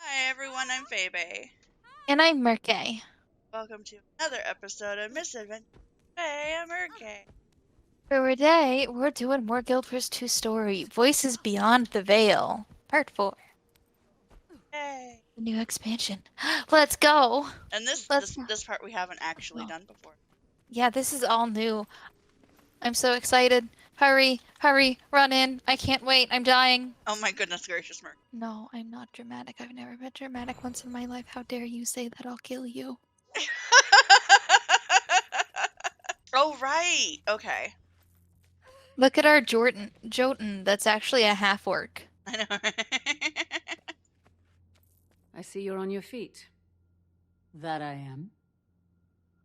Hi everyone, I'm Fay. And I'm Murke. Welcome to another episode of Misadventures. Fay and Murke. For today, we're doing more Guild Wars 2 story, Voices Beyond the Veil, Part 4, Yay! the new expansion. Let's go! And this Let's this part we haven't actually go. done before. Yeah, this is all new. I'm so excited. Hurry, hurry, run in. I can't wait. I'm dying. Oh my goodness gracious, Murke. No, I'm not dramatic. I've never been dramatic once in my life. How dare you say that I'll kill you? Oh right. Okay. Look at our Jotun. That's actually a half-orc. I know. I see you're on your feet. That I am.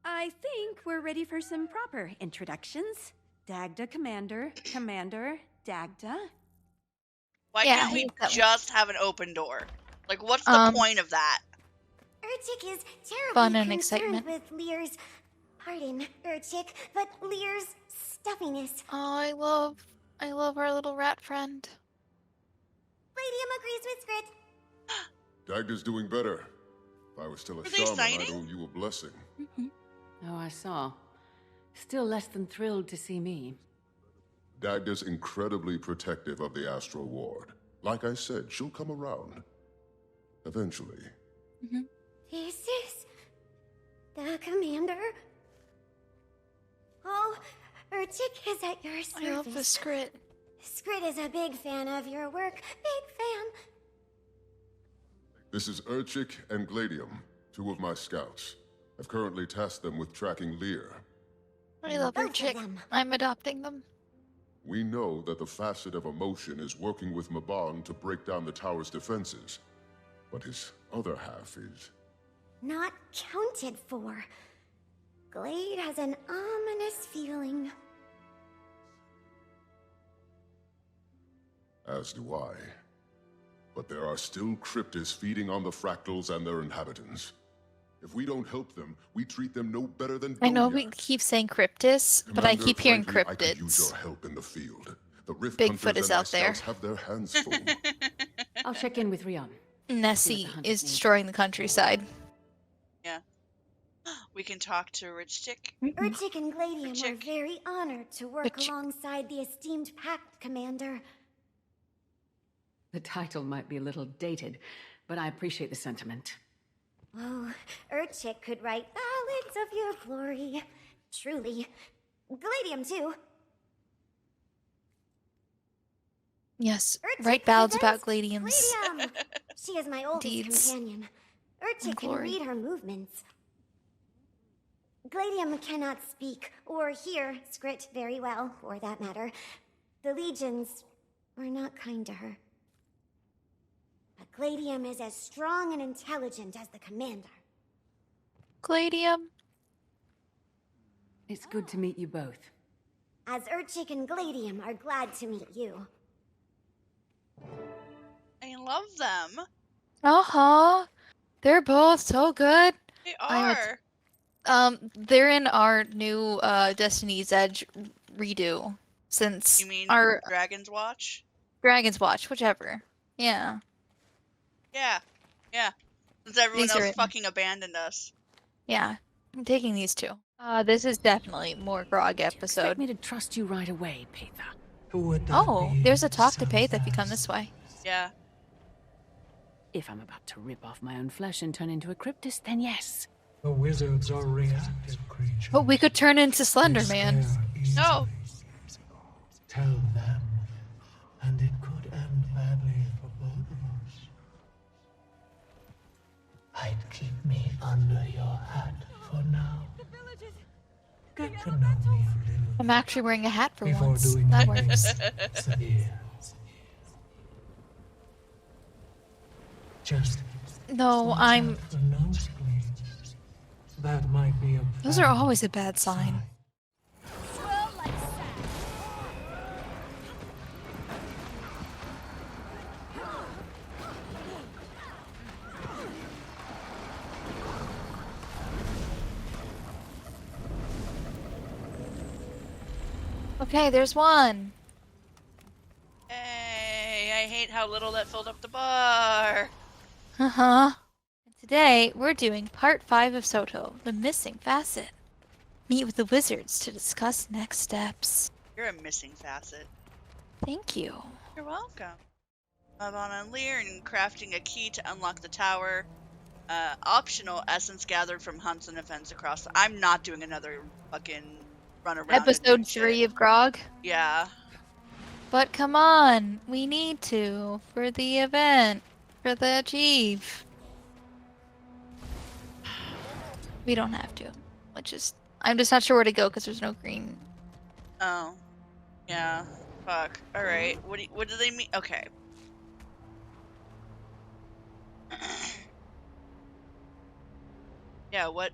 I think we're ready for some proper introductions. Dagda Commander, Commander, Dagda. Why Yeah, can't we he's that just have an open door? Like, what's the point of that? Urchik is terribly Fun and concerned excitement. with Lear's, pardon, Urchik, but Lear's stuffiness. Oh, I love our little rat friend. Ladium agrees with Skrit. Dagda's doing better. If I was still a Are they shaman, I'd signing? owe you a blessing. Oh, I saw. Still less than thrilled to see me. Dagda's incredibly protective of the Astral Ward. Like I said, she'll come around. Eventually. This is the commander. Oh, Urchik is at your service. I love the Skrit. Skrit is a big fan of your work. Big fan. This is Urchik and Gladium, two of my scouts. I've currently tasked them with tracking Lear. I love her Both of chick. them. I'm adopting them. We know that the facet of emotion is working with Mabon to break down the tower's defenses. But his other half is... Not counted for. Glade has an ominous feeling. As do I. But there are still cryptids feeding on the fractals and their inhabitants. If we don't help them, we treat them no better than I know we Goliath. keep saying cryptis, but I Commander, keep hearing frankly, I could use cryptids. your help in the field. The Rift Bigfoot Hunters is and my out there. scouts have their hands full. I'll check in with Rion. Nessie the hunters is need. destroying the countryside. Yeah. We can talk to Rich Chick. Urchik and Gladium are Urchik. very honored to work Urchik. alongside the esteemed Pact Commander. The title might be a little dated, but I appreciate the sentiment. Oh, Urchik could write ballads of your glory. Truly. Gladium, too. Yes, Urchik write ballads about presents gladiums. Gladium. She is my oldest Deeds. companion. Urchik can glory. read her movements. Gladium cannot speak or hear Skrit very well, for that matter. The legions were not kind to her. But Gladium is as strong and intelligent as the commander. Gladium. It's good to meet you both. As Urchik and Gladium are glad to meet you. I love them. Uh-huh. They're both so good. They I'm are. They're in our new Destiny's Edge redo since You mean our Dragon's Watch? Dragon's Watch, whichever. Yeah. Yeah. Yeah. Since everyone These are else in. fucking abandoned us. Yeah. I'm taking these two. This is definitely more Grog Expect episode. me to trust you right away, Peitha. Oh, there's a talk to Paith if you come this way. Yeah. If I'm about to rip off my own flesh and turn into a cryptist, then yes. The wizards are reactive creatures. But we could turn into Slender They Man. scare easily. No. Tell them, and it could end badly for both of us. I'd keep me under your hat for now. Get to know me a little I'm actually wearing a hat for before once. doing That anything works. severe. Just No, watch I'm. out for nosebleeds. That might be a Those are bad always a bad sign. Okay, there's one. Hey, I hate how little that filled up the bar. Uh-huh. And today, we're doing part 5 of SOTO, The Missing Facet. Meet with the wizards to discuss next steps. You're a missing facet. Thank you. You're welcome. Move on Lear and crafting a key to unlock the tower. Optional essence gathered from hunts and events across. I'm not doing another fucking run around. Episode 3 of Grog. Yeah. But come on, we need to for the event, for the achieve. We don't have to. I'm just not sure where to go because there's no green. Oh. Yeah. Fuck. All right. What do they mean? Okay. Yeah. What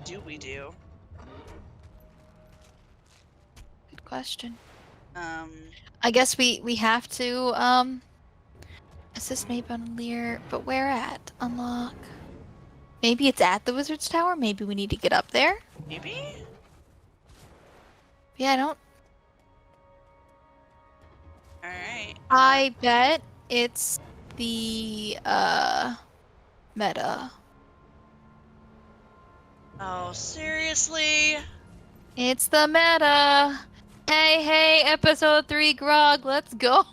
do we do? Good question. Um. I guess we have to assist maybe on Lear, but where at? Unlock. Maybe it's at the Wizard's Tower? Maybe we need to get up there? Maybe? Yeah, I don't... Alright. I bet it's the, meta. Oh, seriously? It's the meta! Hey, episode 3 Grog, let's go!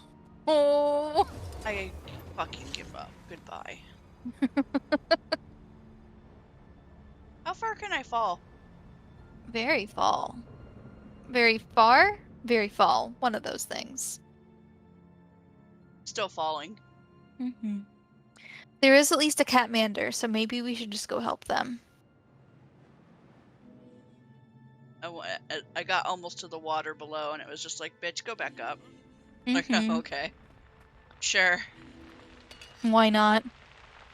Oh. I fucking give up. Goodbye. How far can I fall? Very fall. Very far? Very fall. One of those things. Still falling. Mm-hmm. There is at least a Catmander, so maybe we should just go help them. I got almost to the water below, and it was just like, bitch, go back up. Mm-hmm. Like, oh, okay. Sure. Why not?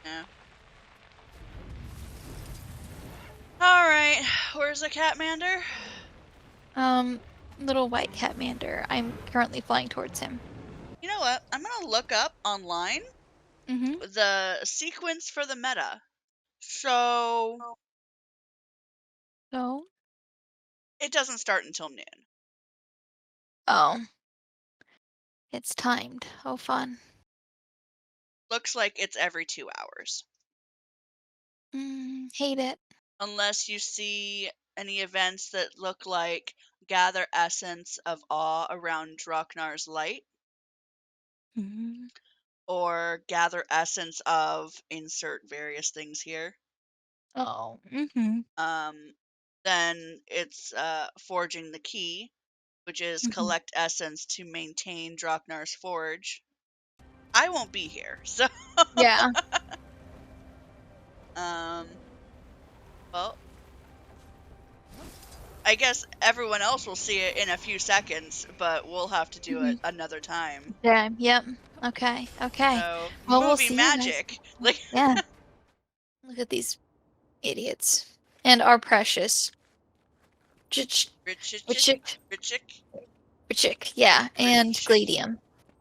Yeah. Alright, where's the Catmander? Little white Catmander. I'm currently flying towards him. You know what? I'm gonna look up online Mm-hmm. the sequence for the meta. So So? it doesn't start until noon. Oh. It's timed. Oh, fun. Looks like it's every 2 hours. Hate it. Unless you see any events that look like gather essence of awe around Draknar's light, Mm-hmm. or gather essence of insert various things here. Oh. Mm-hmm. Then it's forging the key, which is collect essence to maintain Draknar's forge. I won't be here, so Yeah. well, I guess everyone else will see it in a few seconds, but we'll have to do it another time. Yeah. Yep. Okay. Okay. So, Well, we'll movie see you magic. Like, Yeah. Look at these idiots. And our precious. Richik. Richik. Yeah. And Richik. Gladium.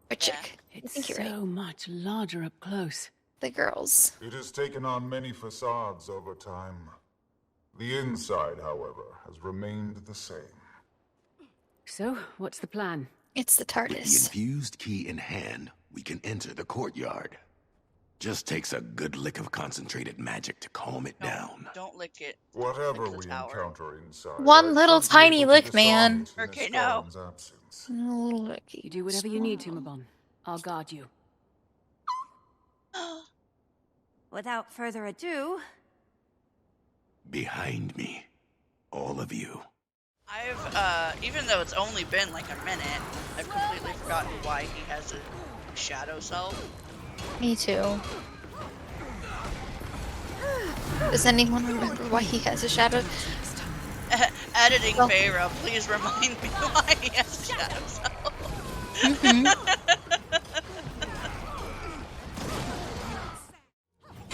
Richik. Yeah. I It's think you're so right. much larger up close. The girls. It has taken on many facades over time. The inside, however, has remained the same. So, what's the plan? It's the With the TARDIS. infused key in hand, we can enter the courtyard. Just takes a good lick of concentrated magic to calm it down. Don't lick it. Whatever Like the we tower. encounter inside, One I little should be tiny able to lick, disarm man. it in Okay, Miss no. Garland's absence. You do whatever you need to, Mabon. I'll guard you. Without further ado, Behind me, all of you. I've, even though it's only been like a minute, I've completely forgotten why he has a shadow self. Me too. Does anyone remember why he has a shadow? Editing Oh. Feyre, please remind me why he has a shadow self.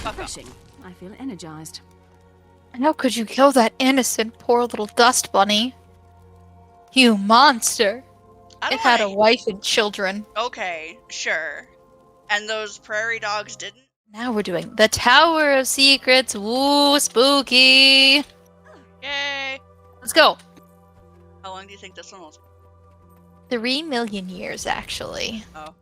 Refreshing. I feel energized. How could you kill that innocent, poor little dust bunny? You monster! I It don't had a wanna- wife and children. Okay, sure. And those prairie dogs didn't? Now we're doing the Tower of Secrets. Woo, spooky! Yay! Let's go. How long do you think this one will take? 3 million years, actually. Oh.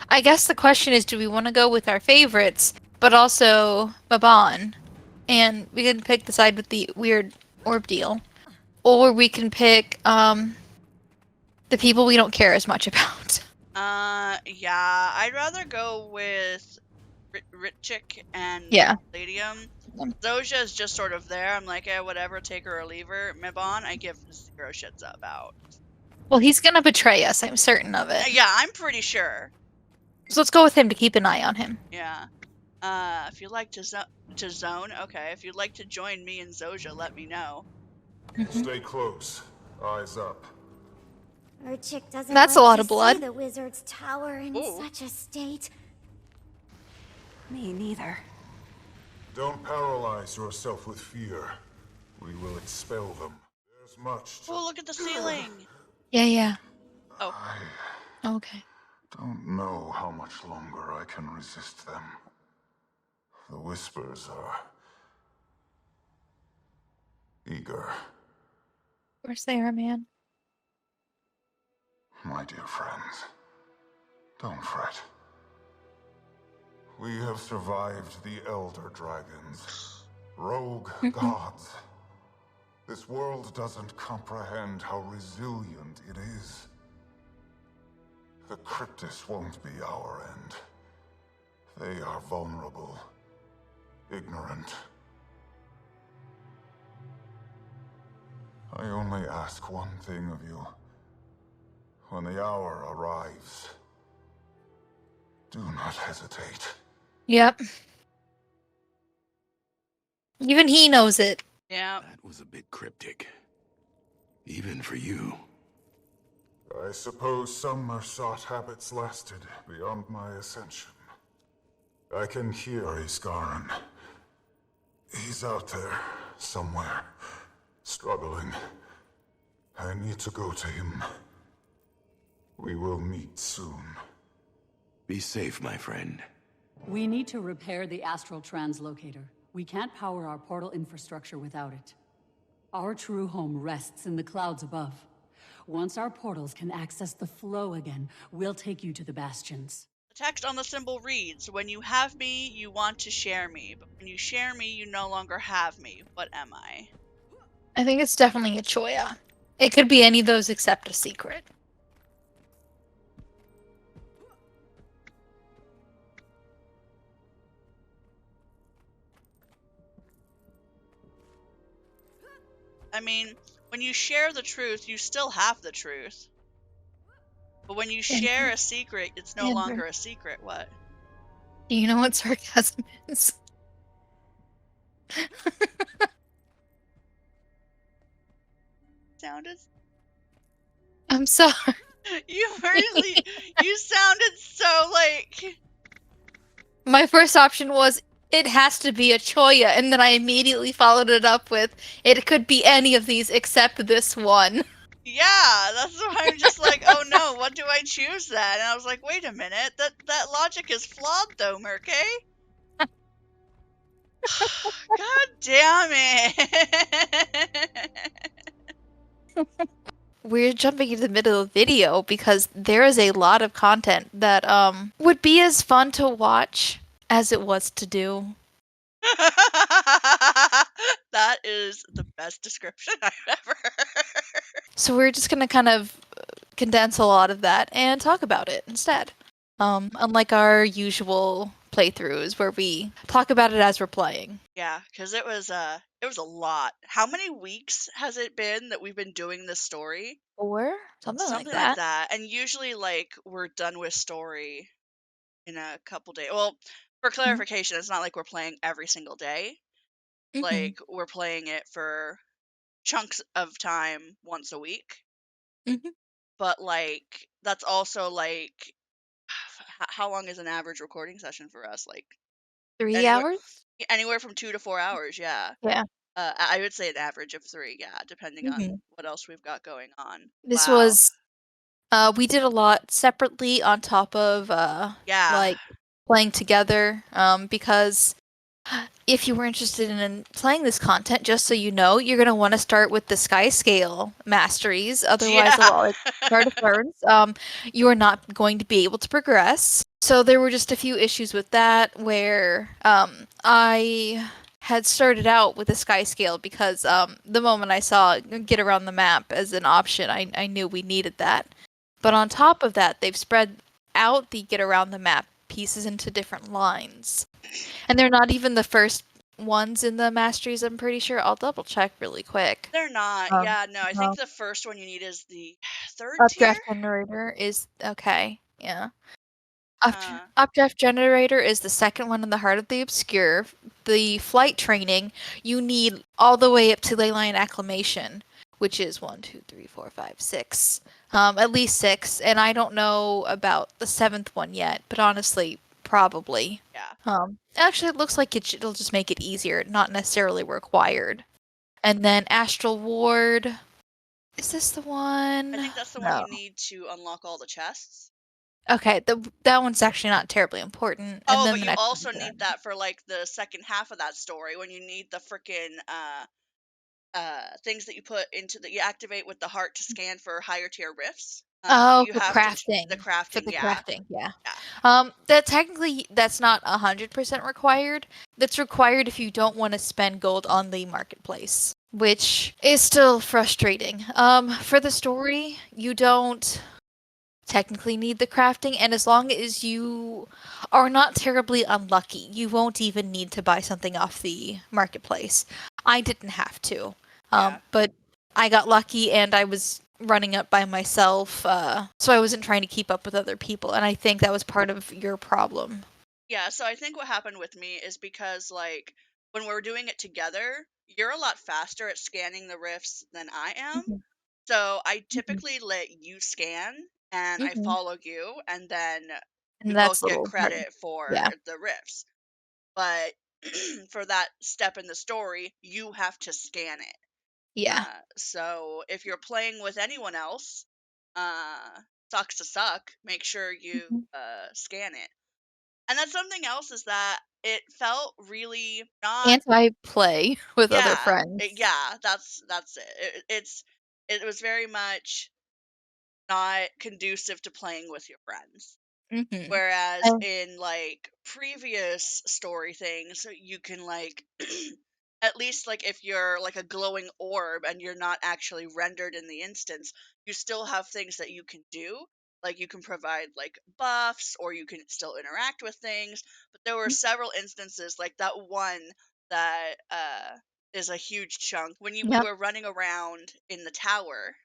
I guess the question is, do we want to go with our favorites, but also Maban? And we can pick the side with the weird orb deal. Or we can pick, the people we don't care as much about. Yeah, I'd rather go with Ritchik and Yeah. Palladium. Zoja is just sort of there. I'm like, whatever, take her or leave her. Mabon, I give zero shits about. Well, he's gonna betray us, I'm certain of it. Yeah, I'm pretty sure. So let's go with him to keep an eye on him. Yeah. If you'd like to zone, okay. If you'd like to join me and Zoja, let me know. Stay close. Eyes up. Urchik doesn't That's like a lot to of blood. see the wizard's tower in such a state. Me neither. Don't paralyze yourself with fear. We will expel them. There's much to... Oh, look at the ceiling! Yeah. Oh. Okay. Don't know how much longer I can resist them. The whispers are... eager. Of course they are, man. My dear friends, don't fret. We have survived the Elder Dragons, rogue gods. This world doesn't comprehend how resilient it is. The Cryptis won't be our end. They are vulnerable, ignorant. I only ask one thing of you. When the hour arrives, do not hesitate. Yep. Even he knows it. Yeah. That was a bit cryptic. Even for you. I suppose some Mersat habits lasted beyond my ascension. I can hear Iskaran. He's out there, somewhere, struggling. I need to go to him. We will meet soon. Be safe, my friend. We need to repair the astral translocator. We can't power our portal infrastructure without it. Our true home rests in the clouds above. Once our portals can access the flow again, we'll take you to the bastions. The text on the symbol reads, when you have me, you want to share me. But when you share me, you no longer have me. What am I? I think it's definitely a Choya. It could be any of those except a secret. I mean, when you share the truth, you still have the truth. But when you share a secret, it's no longer a secret. What? Do you know what sarcasm is? Sounded. I'm sorry. You really, you sounded so like. My first option was, it has to be a Choya, and then I immediately followed it up with, it could be any of these except this one. Yeah, that's why I'm just like, oh no, what do I choose then? And I was like, wait a minute, that logic is flawed though, Murke. God damn it. We're jumping into the middle of the video because there is a lot of content that would be as fun to watch as it was to do. That is the best description I've ever heard. So we're just gonna kind of condense a lot of that and talk about it instead. Unlike our usual playthroughs where we talk about it as we're playing. Yeah, because it was a lot. How many weeks has it been that we've been doing this story? 4? Something like like that. that. And usually, like, we're done with story in a couple days. Well, for clarification, it's not like we're playing every single day. Like, we're playing it for chunks of time once a week. But, like, that's also, like, how long is an average recording session for us? Like 3 hours? Anywhere from 2 to 4 hours, yeah. Yeah. I would say an average of 3, yeah, depending on what else we've got going on. This Wow. was we did a lot separately on top of Yeah. like playing together because If you were interested in playing this content, just so you know, you're going to want to start with the Sky Scale Masteries. Otherwise, Yeah. like start at first, you are not going to be able to progress. So there were just a few issues with that where I had started out with a Sky Scale because the moment I saw get around the map as an option, I knew we needed that. But on top of that, they've spread out the get around the map pieces into different lines. And they're not even the first ones in the masteries, I'm pretty sure. I'll double check really quick. They're not. Um, Yeah, no, I think no. the first one you need is the third tier. Updraft generator is okay. Yeah. Uh, Updraft generator is the second one in the heart of the obscure. The flight training you need all the way up to leyline acclamation, which is 1, 2, 3, 4, 5, 6. At least 6, and I don't know about the 7th one yet, but honestly, probably. yeah. Actually, it looks like it'll just make it easier, not necessarily required. And then Astral Ward. Is this the one? I think that's the one No. you need to unlock all the chests. Okay, that one's actually not terribly important. And Oh, then but the you next also one. need that for like the second half of that story when you need the freaking things that you put into you activate with the heart to scan for higher tier rifts. Oh, You for have to the crafting. For crafting, the yeah. crafting, yeah. Yeah. That technically that's not 100% required. That's required if you don't want to spend gold on the marketplace, which is still frustrating. For the story, you don't technically need the crafting, and as long as you are not terribly unlucky, you won't even need to buy something off the marketplace. I didn't have to, Yeah. but I got lucky and I was running up by myself, so I wasn't trying to keep up with other people, and I think that was part of your problem. Yeah, so I think what happened with me is because like when we're doing it together, you're a lot faster at scanning the rifts than I am. Mhm. So I Mhm. typically let you scan and I Mhm. follow you, and then we And that's both a get little hard. credit for Yeah. the rifts. But for that step in the story, you have to scan it. Yeah. So if you're playing with anyone else, uh, sucks to suck, make sure you Mhm. scan it. And then something else is that it felt really not. Anti-play with other Yeah, friends. yeah, that's it. It was very much not conducive to playing with your friends. Mhm. Whereas And in like previous story things, you can like at least like if you're like a glowing orb and you're not actually rendered in the instance, you still have things that you can do. Like you can provide like buffs or you can still interact with things. But there were several instances like that one that is a huge chunk when we yep. were running around in the tower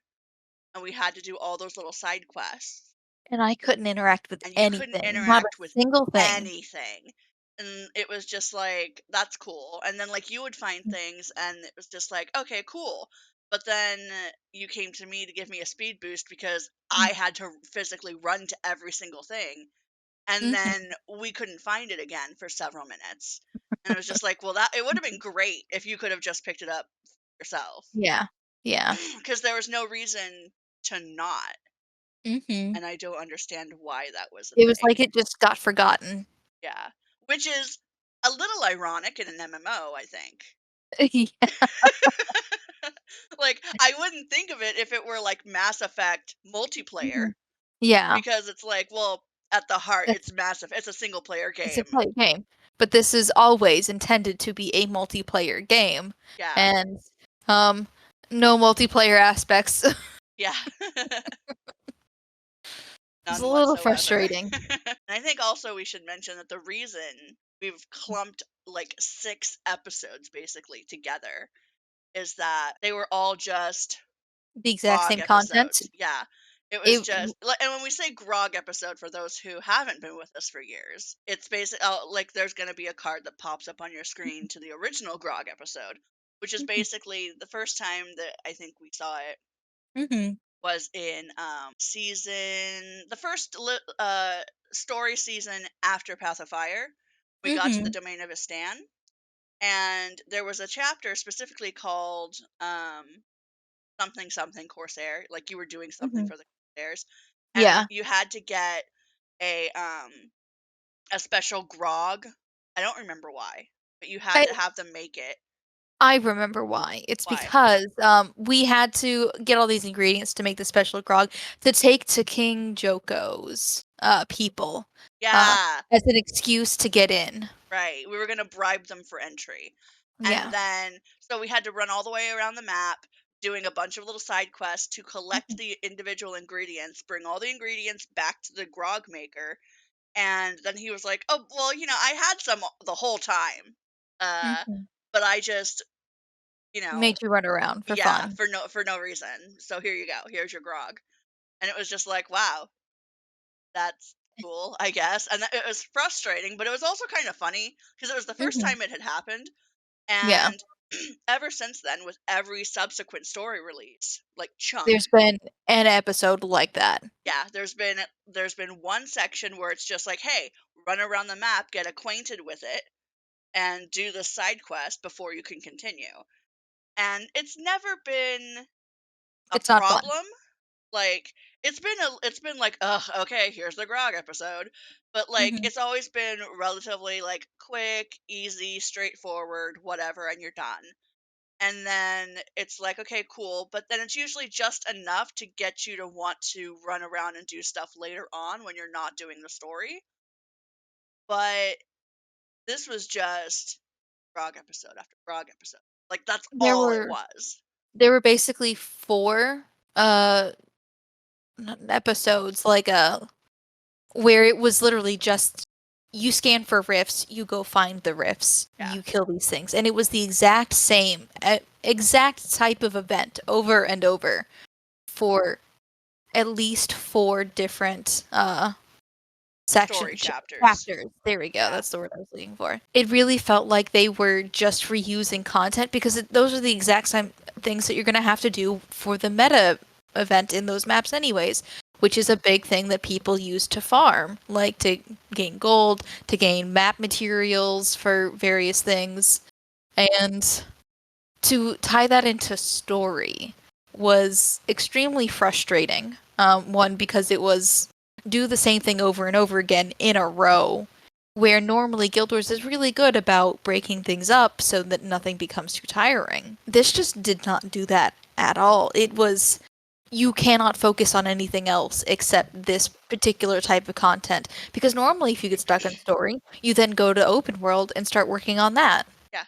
and we had to do all those little side quests And I couldn't interact with and you couldn't anything. Not a interact with single thing. anything. And it was just like, that's cool. And then, like, you would find things, and it was just like, okay, cool. But then you came to me to give me a speed boost because I had to physically run to every single thing. And Mhm. then we couldn't find it again for several minutes. And it was just like, well, that it would have been great if you could have just picked it up yourself. Yeah. Yeah. Because there was no reason to not. Mhm. And I don't understand why that was It a was thing. like it just got forgotten. Yeah, which is a little ironic in an MMO, I think. Yeah. Like, I wouldn't think of it if it were like Mass Effect multiplayer, Mhm. Yeah. because it's like, well, at the heart, It's it's massive. It's a single player it's a game. play game. But this is always intended to be a multiplayer game. Yeah, And um no multiplayer aspects. yeah, It's a none little whatsoever. frustrating. And I think also we should mention that the reason we've clumped like 6 episodes basically together is that they were all just The exact Grog same content. episodes. Yeah. It was It just like, and when we say Grog episode, for those who haven't been with us for years, it's basically like there's going to be a card that pops up on your screen to the original Grog episode, which is Mhm. basically the first time that I think we saw it Mhm. was in the first story season after Path of Fire. We got to the Mhm. Domain of Istan, and there was a chapter specifically called something something Corsair, like you were doing something Mhm. for the Corsairs, and Yeah. you had to get a um a special grog. I don't remember why. but you had to have them make it. I remember why. It's Why? because we had to get all these ingredients to make the special grog to take to King Joko's people. Yeah. As an excuse to get in. Right. We were going to bribe them for entry. Yeah. And then, so we had to run all the way around the map, doing a bunch of little side quests to collect the individual ingredients, bring all the ingredients back to the grog maker. And then he was like, oh, well, you know, I had some the whole time. But I just, you know, made you run around for fun. for no reason. So here you go. Here's your grog. And it was just like, wow, that's cool, I guess. And it was frustrating, but it was also kind of funny because it was the first time it had happened. Yeah. And ever since then, with every subsequent story release, like chunk, There's been an episode like that. yeah, there's been one section where it's just like, hey, run around the map, get acquainted with it, and do the side quest before you can continue. And it's never been a It's not fun. problem. Like it's been like, okay, here's the grog episode. But like it's always been relatively like quick, easy, straightforward, whatever, and you're done. And then it's like, okay, cool, but then it's usually just enough to get you to want to run around and do stuff later on when you're not doing the story. But this was just grog episode after grog episode. Like that's all it was. There were basically 4 episodes like where it was literally just you scan for rifts, you go find the rifts, you kill these things, and it was the exact same exact type of event over and over for at least 4 different Story chapters. There we go. That's the word I was looking for. It really felt like they were just reusing content because those are the exact same things that you're going to have to do for the meta event in those maps anyways, which is a big thing that people use to farm, like to gain gold, to gain map materials for various things. And to tie that into story was extremely frustrating. One, because it was do the same thing over and over again in a row, where normally Guild Wars is really good about breaking things up so that nothing becomes too tiring. This just did not do that at all. It was, you cannot focus on anything else except this particular type of content, because normally if you get stuck in story, you then go to open world and start working on that. Yeah.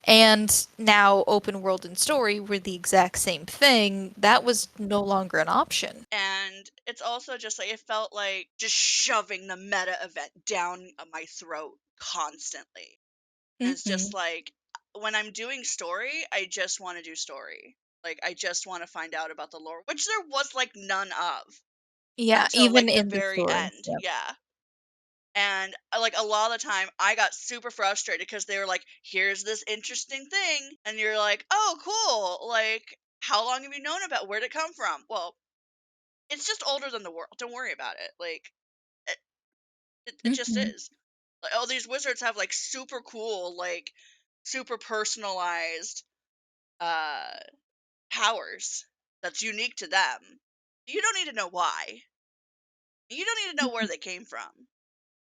And now open world and story were the exact same thing. That was no longer an option. And it's also just like, it felt like just shoving the meta event down my throat constantly. It's just like, when I'm doing story, I just want to do story. Like, I just want to find out about the lore, which there was like none of. Yeah, until even like in the very story. end. Yep. Yeah. And like a lot of the time I got super frustrated because they were like, here's this interesting thing. And you're like, oh, cool. Like, how long have you known about? Where'd it come from? Well, it's just older than the world. Don't worry about it. Like, it just is. Like, oh, these wizards have like super cool, like super personalized powers that's unique to them. You don't need to know why. You don't need to know where they came from.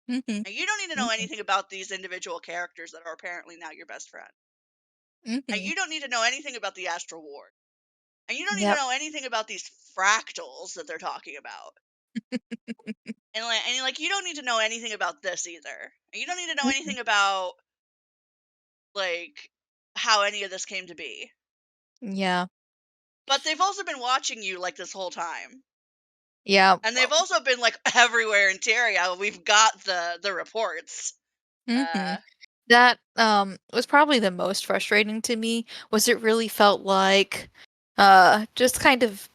And you don't need to know anything about these individual characters that are apparently now your best friend. And you don't need to know anything about the Astral Ward. And you don't need to know anything about these fractals that they're talking about. and like you don't need to know anything about this either. And you don't need to know anything about like how any of this came to be. Yeah. But they've also been watching you like this whole time. Yeah. And they've also been like everywhere in Terria. We've got the reports. That was probably the most frustrating to me. Was it really felt like just kind of,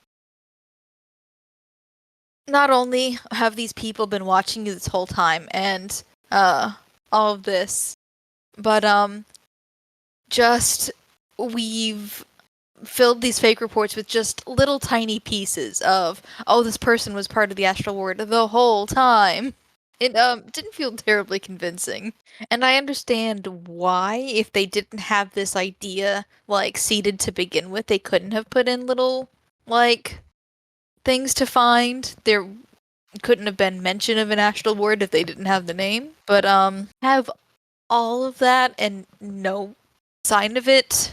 not only have these people been watching you this whole time and all of this, but just we've filled these fake reports with just little tiny pieces of, oh, this person was part of the Astral Ward the whole time. It didn't feel terribly convincing. And I understand why, if they didn't have this idea like seeded to begin with, they couldn't have put in little like things to find. There couldn't have been mention of an Astral Ward if they didn't have the name. But have all of that and no sign of it,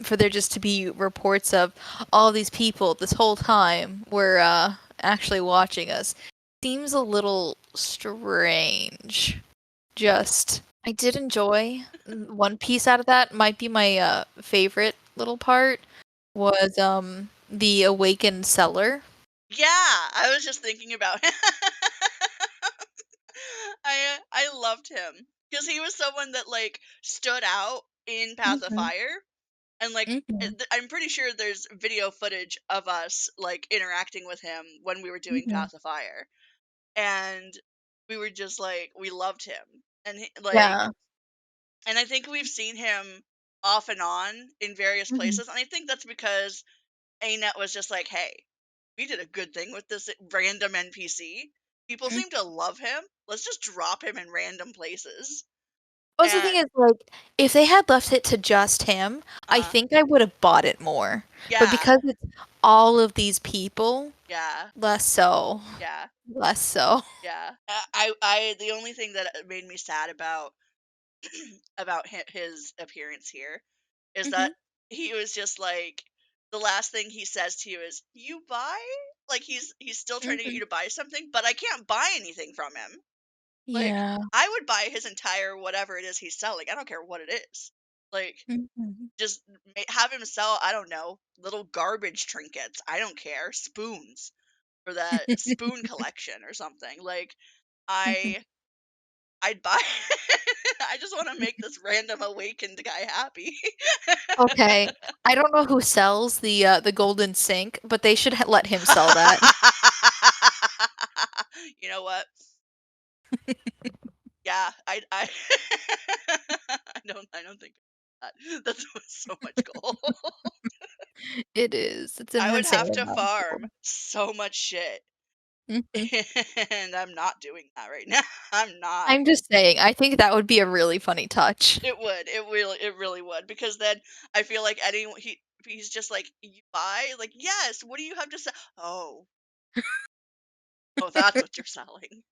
for there just to be reports of all these people this whole time were actually watching us, seems a little strange. Just, I did enjoy one piece out of that. Might be my favorite little part was the awakened seller. Yeah, I was just thinking about him. I loved him because he was someone that like stood out in Path of Mhm. Fire, and like Mhm. I'm pretty sure there's video footage of us like interacting with him when we were doing Mhm. Path of Fire, and we were just like we loved him, and Yeah. and I think we've seen him off and on in various Mhm. places, and I think that's because ANET was just like, hey, we did a good thing with this random NPC. People Mm. seem to love him. Let's just drop him in random places. Also, the thing And is, like, if they had left it to just him, I uh, think I would have bought it more. But yeah, because it's all of these people, yeah, less so. yeah, Less so. yeah. The only thing that made me sad about about his appearance here is that Mhm. he was just like the last thing he says to you is you buy, like he's still trying to get you Mhm. to buy something, but I can't buy anything from him. Like, Yeah. I would buy his entire whatever it is he's selling. I don't care what it is. Like, Mhm. just have him sell, I don't know, little garbage trinkets. I don't care. Spoons for that spoon collection or something. Like, Mhm. I I'd buy I just want to make this random awakened guy happy. Okay. I don't know who sells the golden sink, but they should let him sell that. You know what? Yeah, I I don't think that. That's so much gold. It is. It's an I would insane have to amount of farm gold. so much shit, Mhm. and I'm not doing that right now. I'm not. I'm just saying, I think that would be a really funny touch. It would. It really would because then I feel like anyone he's just like you buy like yes. What do you have to sell? Oh, that's what you're selling,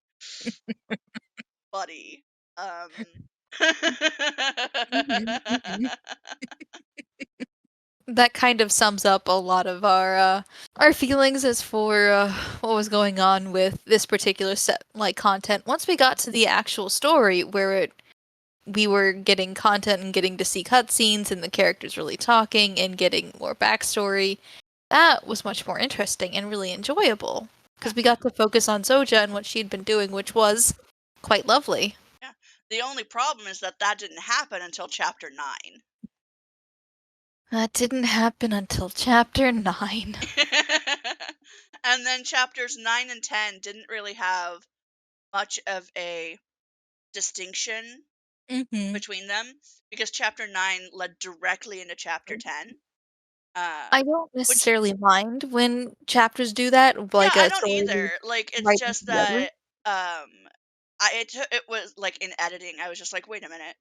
buddy. Um. Mhm. Mhm. That kind of sums up a lot of our feelings as for what was going on with this particular set like content. Once we got to the actual story, where we were getting content and getting to see cutscenes and the characters really talking and getting more backstory, that was much more interesting and really enjoyable Yeah, because we got to focus on Zoja and what she'd been doing, which was quite lovely. yeah. The only problem is that that didn't happen until chapter 9. That didn't happen until chapter 9. And then chapters 9 and 10 didn't really have much of a distinction Mm-hmm. between them because chapter 9 led directly into chapter 10. Uh, I don't which, necessarily mind when chapters do that, yeah, like I a don't story either. moves Like, it's right into just the other. that, it was like in editing, I was just like, wait a minute.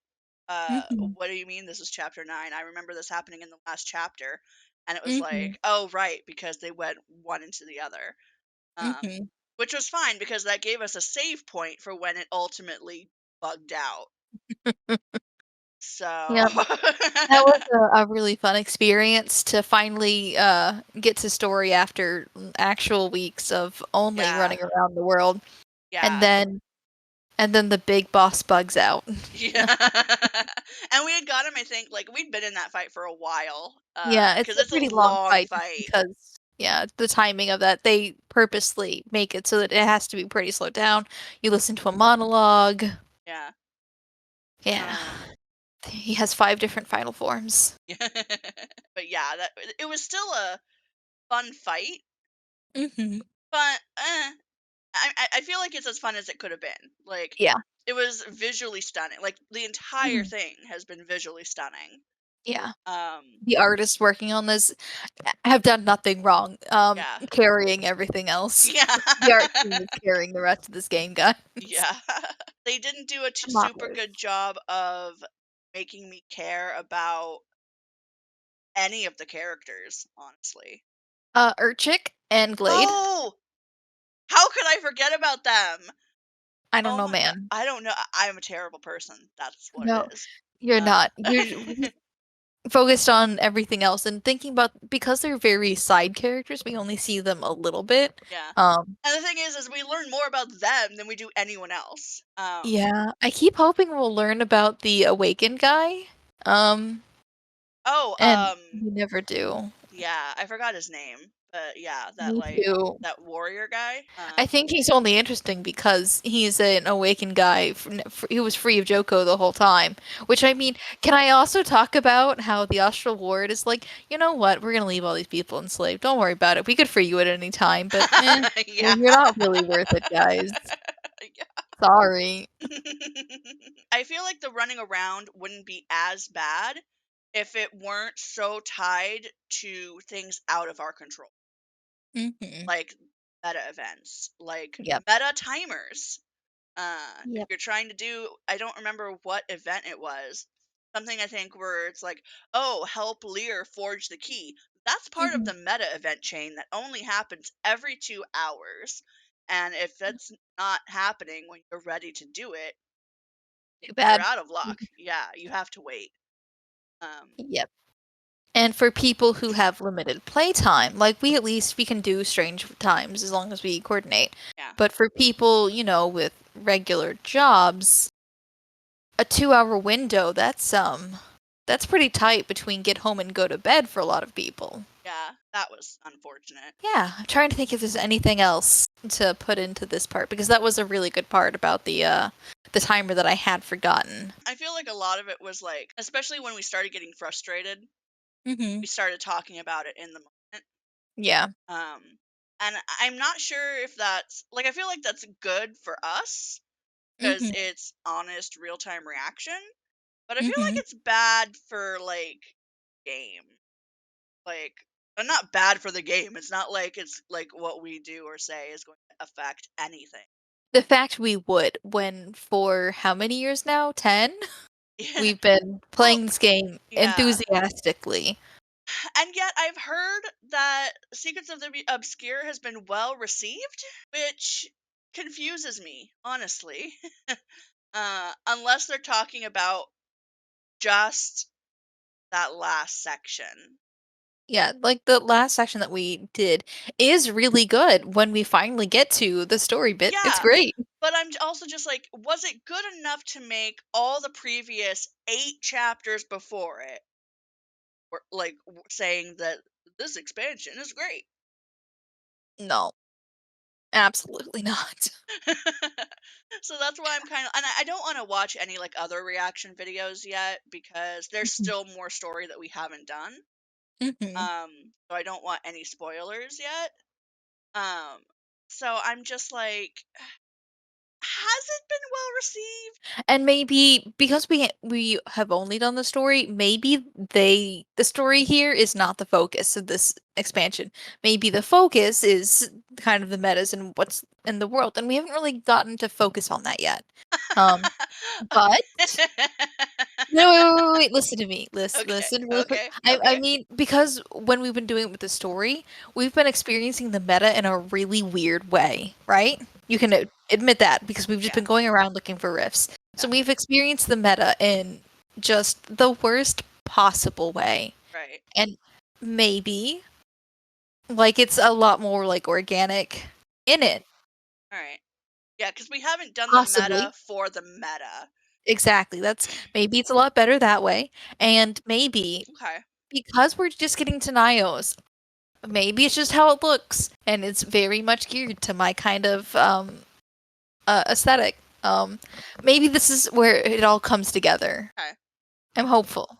Mm-hmm. What do you mean this is chapter 9? I remember this happening in the last chapter. And it was Mm-hmm. like, oh, right, because they went one into the other. Um, Mm-hmm. which was fine because that gave us a save point for when it ultimately bugged out. So, Yep. That was a really fun experience to finally get to story after actual weeks of only yeah, running around the world. And yeah, then the big boss bugs out. yeah. And we had got him, I think, like we'd been in that fight for a while, Yeah, it's because a it's a pretty long long fight just fight. because yeah, the timing of that they purposely make it so that it has to be pretty slowed down. You listen to a monologue. Yeah. Yeah. Um. He has 5 different final forms. But yeah, that it was still a fun fight, Mhm. but I feel like it's as fun as it could have been. Like Yeah. it was visually stunning. Like the entire Mhm. thing has been visually stunning. Yeah. Um. The artists working on this have done nothing wrong, Yeah. carrying everything else. Yeah. The art team is carrying the rest of this game, guys. Yeah. They didn't do a The super modelers. good job of making me care about any of the characters, honestly. Urchik and Glade. Oh, how could I forget about them? I don't Oh know, my god. man. I don't know. I'm a terrible person. That's what No, it is. you're Uh, not. You're focused on everything else and thinking about because they're very side characters, we only see them a little bit. yeah. Um, And the thing is we learn more about them than we do anyone else. yeah, I keep hoping we'll learn about the awakened guy. Um, Oh, and we never do. yeah, I forgot his name, but yeah, that Me like too. that warrior guy. I think he's only interesting because he's an awakened guy. He was free of Joko the whole time. Which I mean, can I also talk about how the Austral Ward is like, you know what? We're gonna leave all these people enslaved. Don't worry about it. We could free you at any time, but yeah. you're not really worth it, guys. Sorry. I feel like the running around wouldn't be as bad if it weren't so tied to things out of our control, Mm-hmm. like meta events, like Yep. meta timers. If Yep. you're trying to do, I don't remember what event it was. Something I think where it's like, oh, help Lear forge the key. That's part of Mm-hmm. the meta event chain that only happens every 2 hours. And if that's not happening when you're ready to do it, Too you're bad. out of luck. Yeah, you have to wait. Yep. And for people who have limited playtime, like we at least we can do strange times as long as we coordinate. Yeah. But for people, with regular jobs, a 2-hour window, that's pretty tight between get home and go to bed for a lot of people. Yeah, that was unfortunate. Yeah, I'm trying to think if there's anything else to put into this part because that was a really good part about the timer that I had forgotten. I feel like a lot of it was like, especially when we started getting frustrated, Mm-hmm. we started talking about it in the moment. Yeah. And I'm not sure if that's like, I feel like that's good for us because Mm-hmm. it's honest real time reaction, but I feel like Mm-hmm. it's bad for like game. Like, not bad for the game. It's not like it's like what we do or say is going to affect anything. The fact we would, when for how many years now? 10? We've been Well, playing this game yeah. enthusiastically. And yet I've heard that Secrets of the Obscure has been well received, which confuses me, honestly. Unless they're talking about just that last section. Yeah, like the last section that we did is really good when we finally get to the story bit. It's Yeah, great. but I'm also just like, was it good enough to make all the previous 8 chapters before it like saying that this expansion is great? No, absolutely not. So that's why I'm kind of, and I don't want to watch any like other reaction videos yet because there's still more story that we haven't done. Mm-hmm. So I don't want any spoilers yet. Um, so I'm just like, has it been well received? And maybe because we have only done the story, maybe the story here is not the focus of this expansion. Maybe the focus is kind of the metas and what's in the world, and we haven't really gotten to focus on that yet. But no, wait, listen to me. Okay, Listen really quick. okay, I okay. mean, because when we've been doing it with the story, we've been experiencing the meta in a really weird way, right? You can admit that because we've just Yeah, been going around looking for riffs. So yeah, we've experienced the meta in just the worst possible way. right. And maybe like it's a lot more like organic in it. All right. Yeah, because we haven't done the meta Possibly. for the meta. Exactly. That's maybe it's a lot better that way. And maybe Okay. because we're just getting to Nios, maybe it's just how it looks, and it's very much geared to my kind of aesthetic. Maybe this is where it all comes together. Okay. I'm hopeful.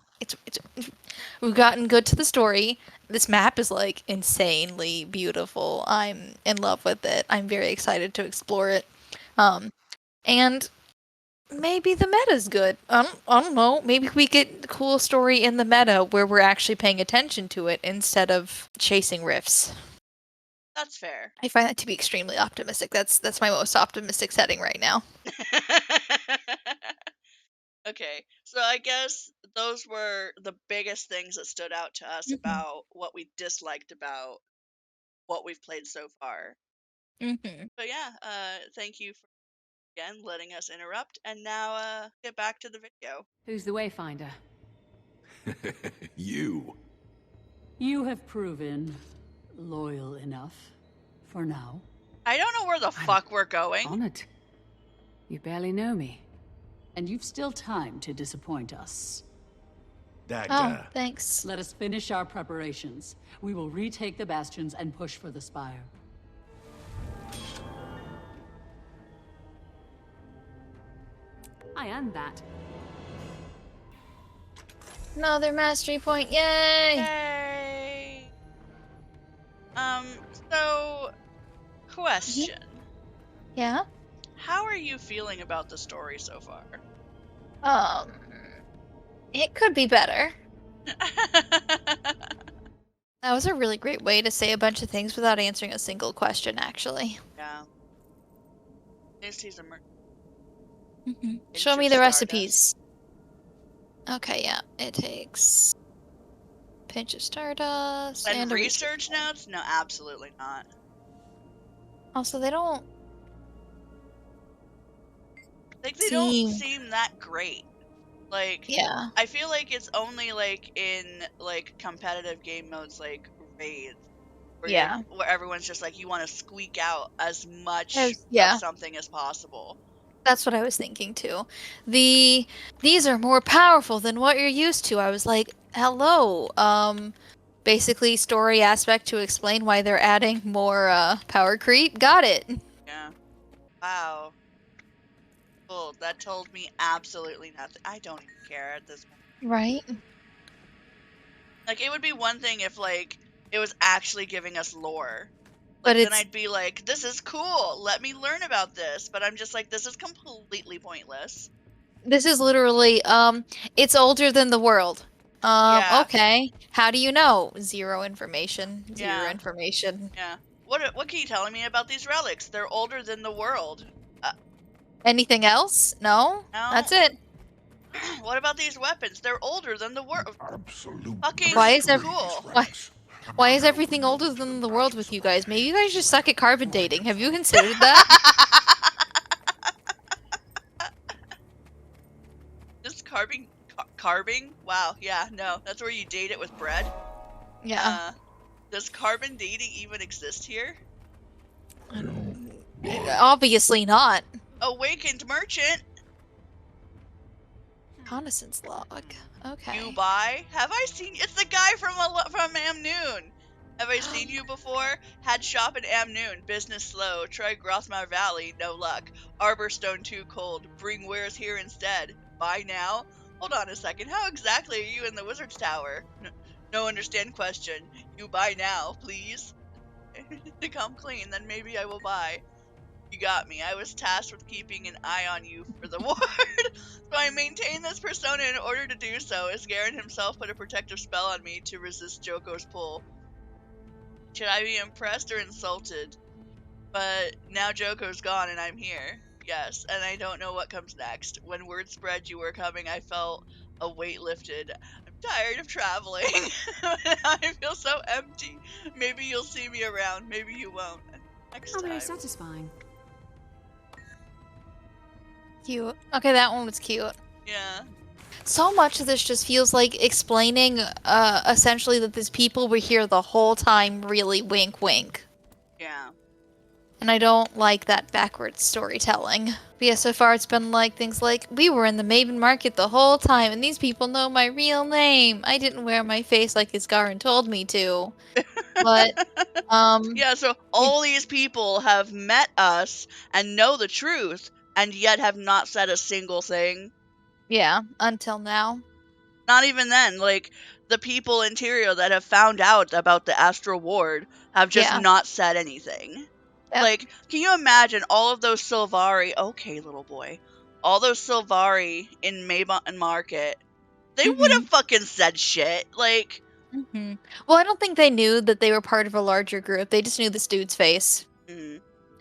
We've gotten good to the story. This map is like insanely beautiful. I'm in love with it. I'm very excited to explore it. And maybe the meta's good. I don't know. Maybe we get a cool story in the meta where we're actually paying attention to it instead of chasing riffs. That's fair. I find that to be extremely optimistic. That's my most optimistic setting right now. Okay, so I guess those were the biggest things that stood out to us Mhm. about what we disliked about what we've played so far. Mhm. But yeah, thank you for again letting us interrupt, and now get back to the video. Who's the Wayfinder? You. You have proven loyal enough for now. I don't know where the fuck we're going. Honored. You barely know me. And you've still time to disappoint us. Oh, thanks. Let us finish our preparations. We will retake the bastions and push for the spire. I earned that. Another mastery point, yay! Yay! So, question. Yeah? How are you feeling about the story so far? It could be better. That was a really great way to say a bunch of things without answering a single question, actually. Yeah. This a Show me the recipes. Okay, yeah. It takes a pinch of stardust and a research notes? No, absolutely not. Also, they don't like they don't seem that great. Like, yeah. I feel like it's only like in like competitive game modes like raids. Where everyone's just like, you want to squeak out as much of something as possible. That's what I was thinking too. These are more powerful than what you're used to. I was like, hello. Basically story aspect to explain why they're adding more power creep. Got it. Yeah. Wow. Cool. That told me absolutely nothing. I don't even care at this point. Right. Like, it would be one thing if like it was actually giving us lore. But then I'd be like, this is cool. Let me learn about this. But I'm just like, this is completely pointless. This is literally, it's older than the world. Okay. How do you know? Zero information. Zero information. Yeah. What can you tell me about these relics? They're older than the world. Anything else? No? That's it. What about these weapons? They're older than the world. Absolutely. Fucking cool. Why is everything older than the world with you guys? Maybe you guys just suck at carbon dating. Have you considered that? Just carbing? Wow, yeah, no. That's where you date it with bread? Yeah. Does carbon dating even exist here? Obviously not. Awakened merchant. Reconnaissance log. Okay. You buy? Have I seen? It's the guy from Amnoon. Have I seen you before? Had shop in Amnoon. Business slow. Try Grothmar Valley. No luck. Arborstone too cold. Bring wares here instead. Buy now? Hold on a second. How exactly are you in the Wizard's Tower? No understand question. You buy now, please. To come clean, then maybe I will buy. You got me. I was tasked with keeping an eye on you for the ward, so I maintain this persona in order to do so. Isgarin himself put a protective spell on me to resist Joko's pull. Should I be impressed or insulted? But now Joko's gone and I'm here. Yes, and I don't know what comes next. When word spread you were coming, I felt a weight lifted. I'm tired of traveling. I feel so empty. Maybe you'll see me around. Maybe you won't. Next time. Very satisfying. Cute. Okay, that one was cute. Yeah. So much of this just feels like explaining, essentially that these people were here the whole time, really wink wink. Yeah. And I don't like that backwards storytelling. But yeah, so far it's been like things like, we were in the Maven Market the whole time, and these people know my real name. I didn't wear my face like Isgarin told me to. But, yeah, so all these people have met us and know the truth, and yet have not said a single thing. Yeah, until now. Not even then. Like, the people in Tyrio that have found out about the Astral Ward have just not said anything. Yep. Like, can you imagine all of those Sylvari, okay, little boy, all those Sylvari in Maven Market, they would have fucking said shit. Like, well, I don't think they knew that they were part of a larger group. They just knew this dude's face.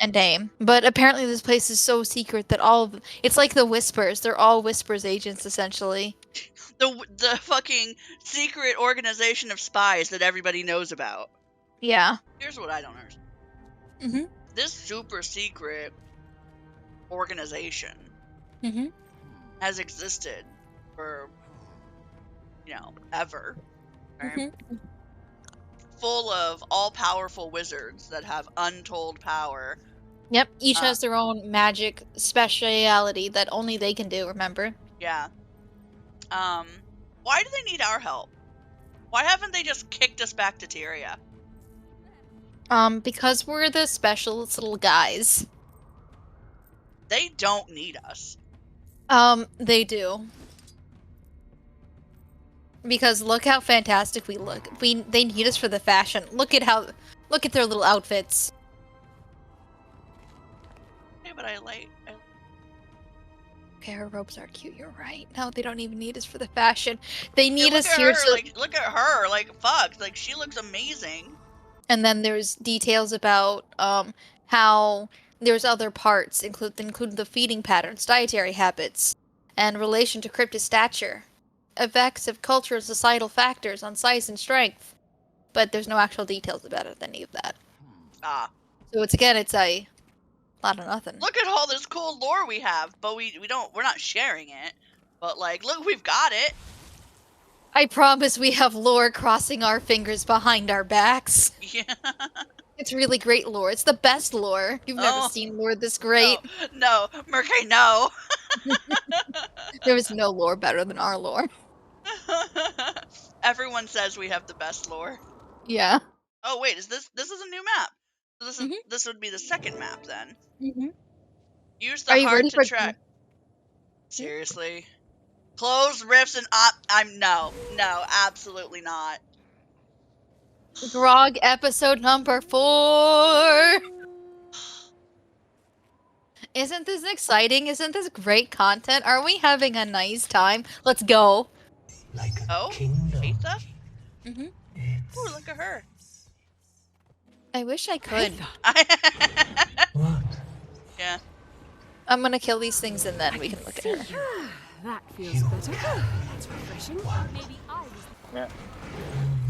And name. But apparently this place is so secret that it's like the Whispers. They're all Whispers agents, essentially. The fucking secret organization of spies that everybody knows about. Yeah. Here's what I don't understand. This super secret organization has existed for, ever. Right? Full of all-powerful wizards that have untold power. Yep, each has their own magic speciality that only they can do, remember? Yeah. Why do they need our help? Why haven't they just kicked us back to Tyria? Because we're the specialist little guys. They don't need us. They do. Because look how fantastic we look. They need us for the fashion. Look at their little outfits. Yeah, but Okay, her robes are cute, you're right. No, they don't even need us for the fashion. They need us here here so... look at her, fuck. She looks amazing. And then there's details about, how there's other parts, including the feeding patterns, dietary habits, and relation to cryptid stature. Effects of cultural societal factors on size and strength. But there's no actual details about any of that. So it's a lot of nothing. Look at all this cool lore we have, but we're not sharing it. But look, we've got it. I promise we have lore crossing our fingers behind our backs. Yeah. It's really great lore. It's the best lore. You've never seen lore this great. No, Murke, no. There is no lore better than our lore. Everyone says we have the best lore. Yeah. Oh wait, this is a new map. So this would be the second map then. Use the heart to track. Seriously? Close rifts and no, absolutely not. Grog episode number 4. Isn't this exciting? Isn't this great content? Are we having a nice time? Let's go. Like a kingdom. Aetha? Ooh, look at her. I wish I could. What? Yeah. I'm gonna kill these things and then we can look at her. That feels better. That's refreshing. Maybe I was... You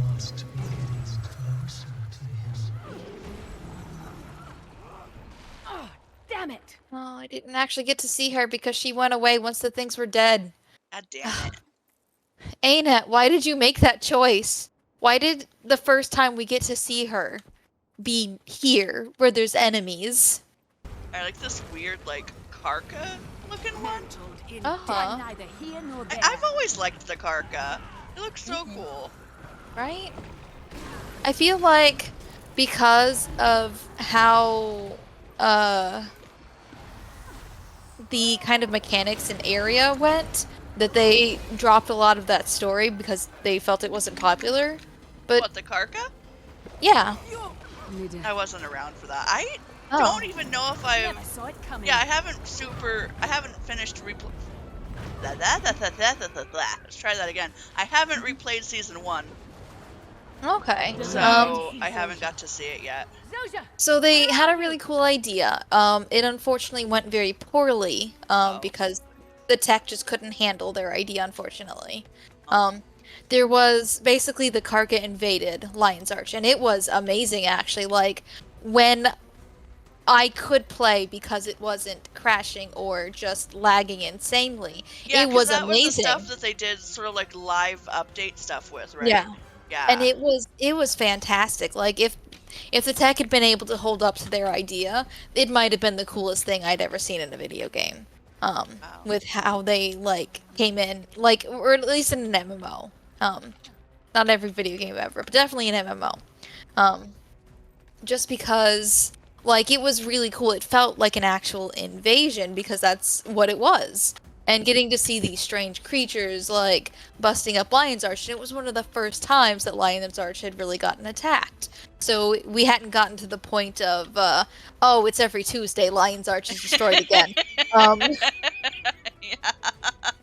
must be getting closer to him. Oh, damn it. Oh, I didn't actually get to see her because she went away once the things were dead. God damn it. Ain't, why did you make that choice? Why did the first time we get to see her be here, where there's enemies? I like this weird, Karka looking one. I've always liked the Karka. It looks so cool. Right? I feel like because of how the kind of mechanics and area went, that they dropped a lot of that story because they felt it wasn't popular. But what, the Karka? Yeah. I wasn't around for that. I don't even know if I haven't finished Let's try that again. I haven't replayed season 1. Okay. So I haven't got to see it yet. So they had a really cool idea. It unfortunately went very poorly because the tech just couldn't handle their idea, unfortunately. There was basically the Karka invaded Lion's Arch, and it was amazing, actually. When I could play because it wasn't crashing or just lagging insanely. Yeah, it was that amazing. Was the stuff that they did sort of live update stuff with, right? Yeah. Yeah. And it was fantastic. If the tech had been able to hold up to their idea, it might have been the coolest thing I'd ever seen in a video game. Wow. With how they came in, or at least in an MMO. Not every video game ever, but definitely an MMO. Just because it was really cool. It felt like an actual invasion because that's what it was. And getting to see these strange creatures busting up Lion's Arch, and it was one of the first times that Lion's Arch had really gotten attacked. So we hadn't gotten to the point of, oh, it's every Tuesday, Lion's Arch is destroyed again.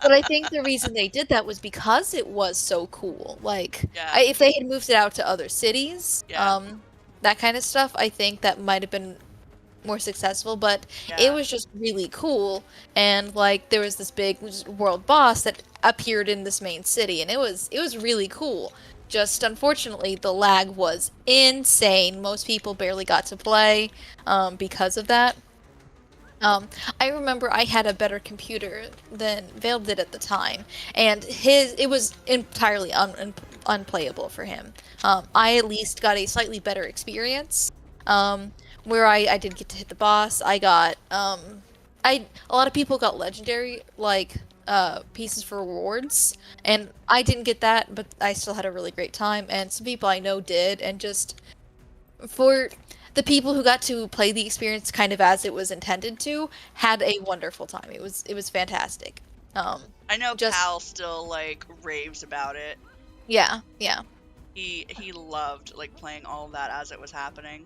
But I think the reason they did that was because it was so cool. If they had moved it out to other cities, that kind of stuff, I think that might have been more successful, but it was just really cool. And there was this big world boss that appeared in this main city, and it was really cool. Just unfortunately the lag was insane. Most people barely got to play because of that. I remember I had a better computer than Vale did at the time, and it was entirely unplayable for him. I at least got a slightly better experience, where I did get to hit the boss. I got a lot of people got legendary pieces for rewards, and I didn't get that, but I still had a really great time, and some people I know did, and just for the people who got to play the experience kind of as it was intended to, had a wonderful time. It was fantastic. I know Just Cal still like raves about it. yeah. He loved like playing all of that as it was happening.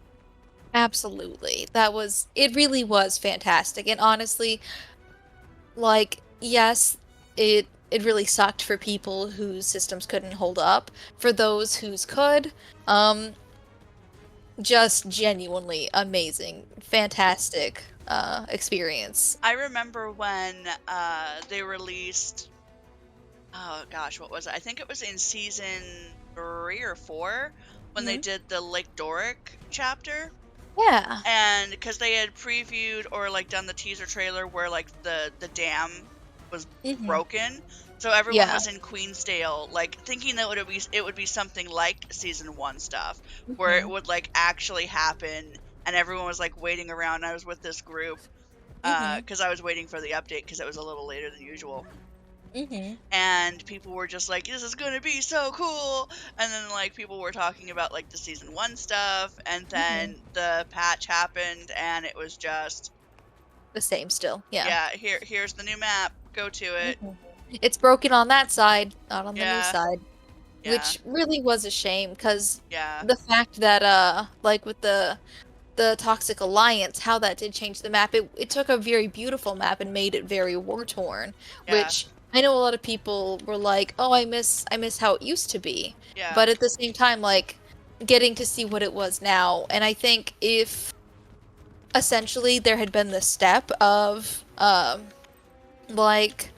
Absolutely. It really was fantastic. And honestly, like, yes, it really sucked for people whose systems couldn't hold up. For those whose could, just genuinely amazing, fantastic experience. I remember when they released, oh gosh, what was it? I think it was in season 3 or 4 when they did the Lake Doric chapter. Yeah. And because they had previewed or like done the teaser trailer where like the dam was broken, so everyone was in Queensdale like thinking that it would be something like season 1 stuff where it would like actually happen, and everyone was like waiting around. And I was with this group because I was waiting for the update because it was a little later than usual. And people were just like, this is gonna be so cool, and then like people were talking about like the season 1 stuff, and then the patch happened and it was just the same still. Yeah here's the new map, go to it. It's broken on that side, not on the new Yeah. side, Yeah. which really was a shame, because Yeah. the fact that like with the Toxic Alliance, how that did change the map, it took a very beautiful map and made it very war-torn, which I know a lot of people were like, oh, I miss how it used to be. Yeah. But at the same time, like, getting to see what it was now, and I think if essentially there had been the step of like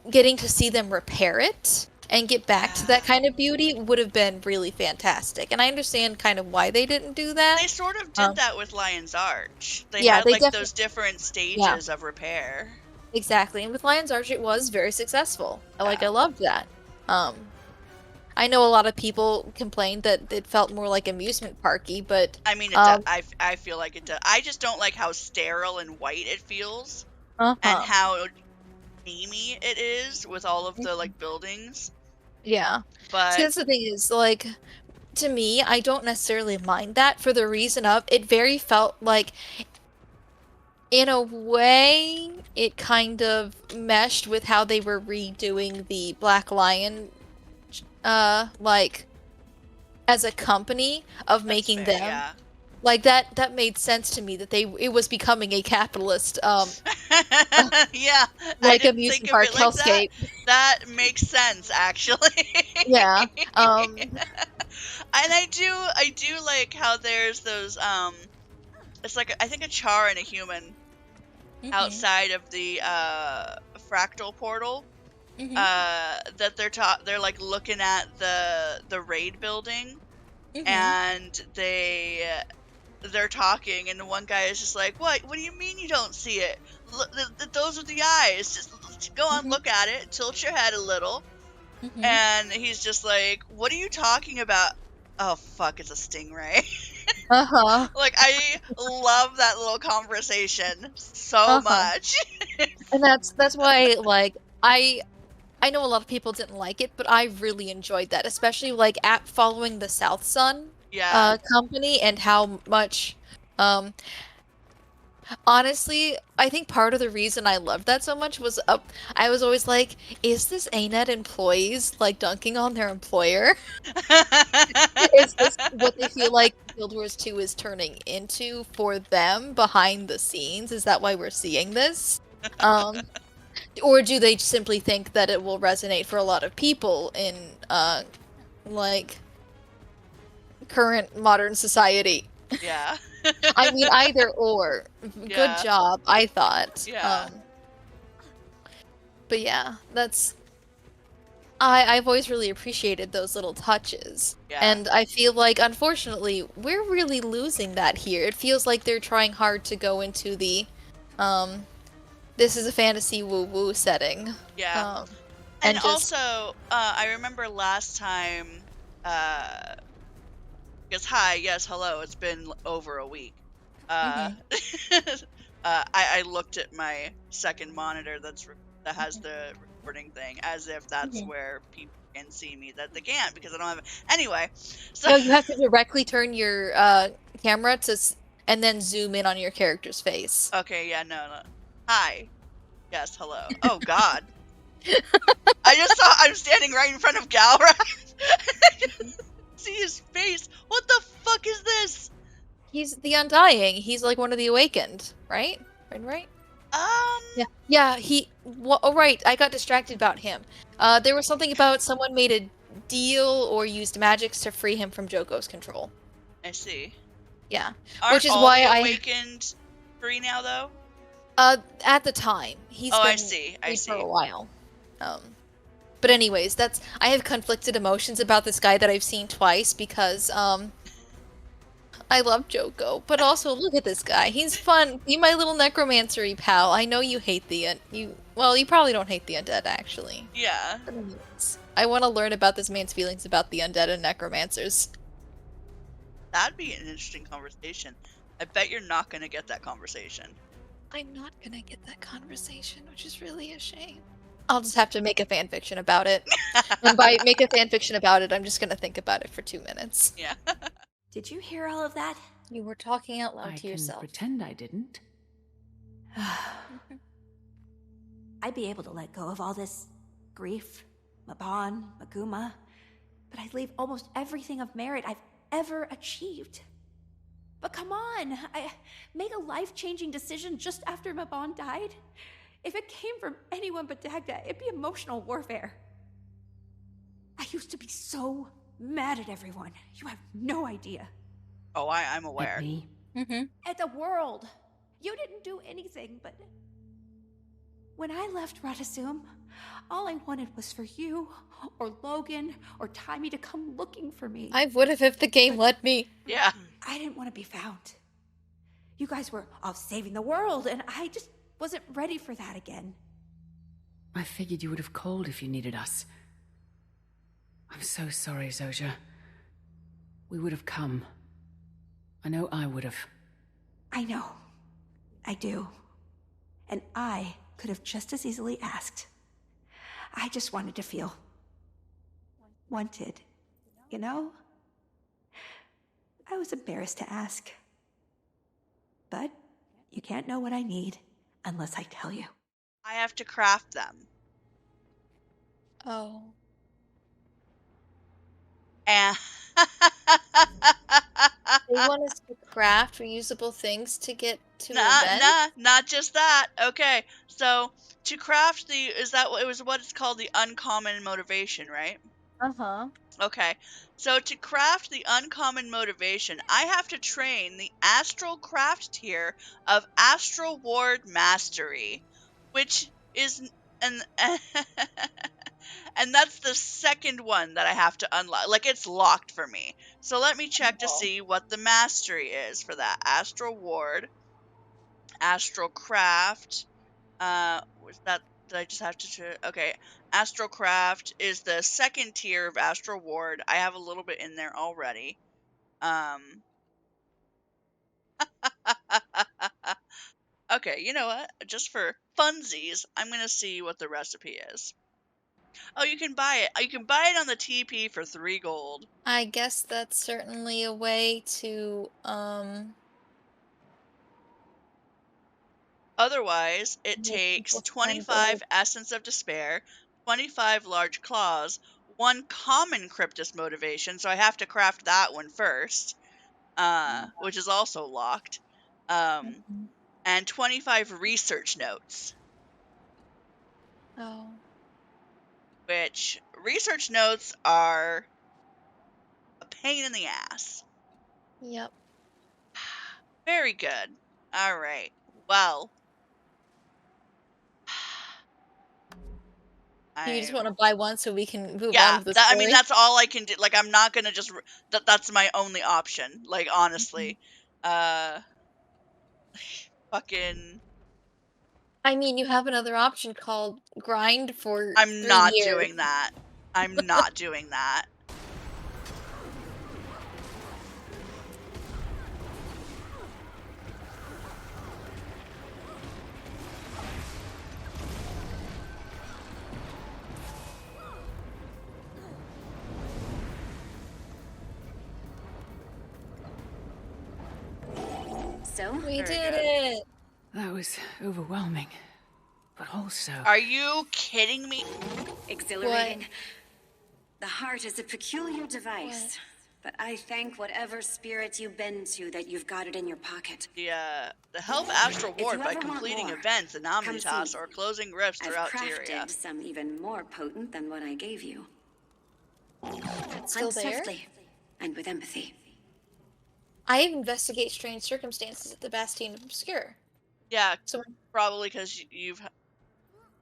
getting to see them repair it and get back to that kind of beauty would have been really fantastic. And I understand kind of why they didn't do that. They sort of did that with Lion's Arch. They yeah, had they like those different stages of repair. Exactly, and with Lion's Arch it was very successful. I loved that. I know a lot of people complained that it felt more like amusement parky, but I mean, I feel like it does. I just don't like how sterile and white it feels, and how gamey it is with all of the like buildings. Yeah, but see, that's the thing is, like, to me, I don't necessarily mind that for the reason of it very felt like, in a way, it kind of meshed with how they were redoing the Black Lion, like, as a company of making them. Yeah. Like, that made sense to me, that it was becoming a capitalist, yeah, like amusement park hellscape. That makes sense, actually. Yeah. And I do like how there's those, it's like, I think a char and a human outside of the, fractal portal, that they're like looking at the raid building, and they're talking, and the one guy is just like, what do you mean you don't see it? Look, those are the eyes. Just go on, look at it, tilt your head a little. And he's just like, what are you talking about? Oh fuck, it's a stingray. Like, I love that little conversation so much. And that's why, like, I know a lot of people didn't like it, but I really enjoyed that, especially like at following the South Sun company, and how much honestly, I think part of the reason I loved that so much was I was always like, is this ANET employees like dunking on their employer? Is this what they feel like Guild Wars 2 is turning into for them behind the scenes? Is that why we're seeing this? Or do they simply think that it will resonate for a lot of people in like current modern society? Yeah. I mean, either or. Good job, I thought. Yeah. But yeah, that's... I've always really appreciated those little touches. Yeah. And I feel like, unfortunately, we're really losing that here. It feels like they're trying hard to go into the this is a fantasy woo-woo setting. Yeah. And also, I remember last time, because hi, yes, hello, it's been over a week. I looked at my second monitor that has the recording thing, as if that's where people can see me. That they can't, because I don't have. Anyway, so no, you have to directly turn your camera and then zoom in on your character's face. Okay, yeah, no. Hi, yes, hello. Oh God, I just saw I'm standing right in front of Galra. See his face. What the fuck is this? He's the Undying. He's like one of the Awakened, right? Right? Yeah. Oh, right. I got distracted about him. There was something about someone made a deal or used magics to free him from Joko's control. I see. Yeah. Aren't Which is all why the Awakened free now, though? At the time. He's been I see. For a while. But anyways, I have conflicted emotions about this guy that I've seen twice because, I love Joko, but also look at this guy. He's fun. Be my little necromancery pal. I know you hate you probably don't hate the undead, actually. Yeah. But anyways, I want to learn about this man's feelings about the undead and necromancers. That'd be an interesting conversation. I bet you're not going to get that conversation. I'm not going to get that conversation, which is really a shame. I'll just have to make a fanfiction about it. And by make a fanfiction about it, I'm just going to think about it for 2 minutes. Yeah. Did you hear all of that? You were talking out loud to yourself. I can pretend I didn't. I'd be able to let go of all this grief, Mabon, Maguma, but I'd leave almost everything of merit I've ever achieved. But come on, I made a life-changing decision just after Mabon died. If it came from anyone but Dagda, it'd be emotional warfare. I used to be so mad at everyone. You have no idea. Oh, I'm aware. At me? At the world. You didn't do anything, but... When I left Ratasum, all I wanted was for you, or Logan, or Timmy to come looking for me. I would have if the game let me. Yeah. I didn't want to be found. You guys were off saving the world, and I just wasn't ready for that again. I figured you would have called if you needed us. I'm so sorry, Zojja. We would have come. I know I would have. I know. I do. And I could have just as easily asked. I just wanted to feel wanted, you know? I was embarrassed to ask. But you can't know what I need unless I tell you. I have to craft them. Oh. And They want us to craft reusable things to get to events? Not just that. Okay, so to craft it was what it's called, the uncommon motivation, right? Uh-huh. Okay, so to craft the uncommon motivation, I have to train the astral craft tier of Astral Ward Mastery, which is and and that's the second one that I have to unlock. Like, it's locked for me. So let me check to see what the mastery is for that. Astral Ward, Astral Craft. Was that? Did I just have to? Okay, Astral Craft is the second tier of Astral Ward. I have a little bit in there already. Okay, you know what? Just for funsies, I'm gonna see what the recipe is. Oh, you can buy it. You can buy it on the TP for 3 gold. I guess that's certainly a way to, Otherwise, it takes 25 Essence of Despair, 25 Large Claws, 1 Common Cryptus Motivation, so I have to craft that one first, which is also locked, and 25 Research Notes. Oh. Which, Research Notes are a pain in the ass. Yep. Very good. Alright. Well. You just want to buy one so we can move on with the story? I mean, that's all I can do. Like, I'm not gonna just... That's my only option. Like, honestly. Fucking... I mean, you have another option called grind for I'm 3 not years. doing that. I'm not doing that. So? We Very did good. it! That was overwhelming. But also... Are you kidding me? exhilarating. The heart is a peculiar device. But I thank whatever spirit you've been to that you've got it in your pocket. The help astral If ward you by ever want completing more, events in come see Omnitas me. or closing rifts I've throughout crafted Tyria. some even more potent than what I gave you. It's still Hunt there? swiftly and with empathy. I investigate strange circumstances at the Bastion of Obscure. Yeah, So probably because you've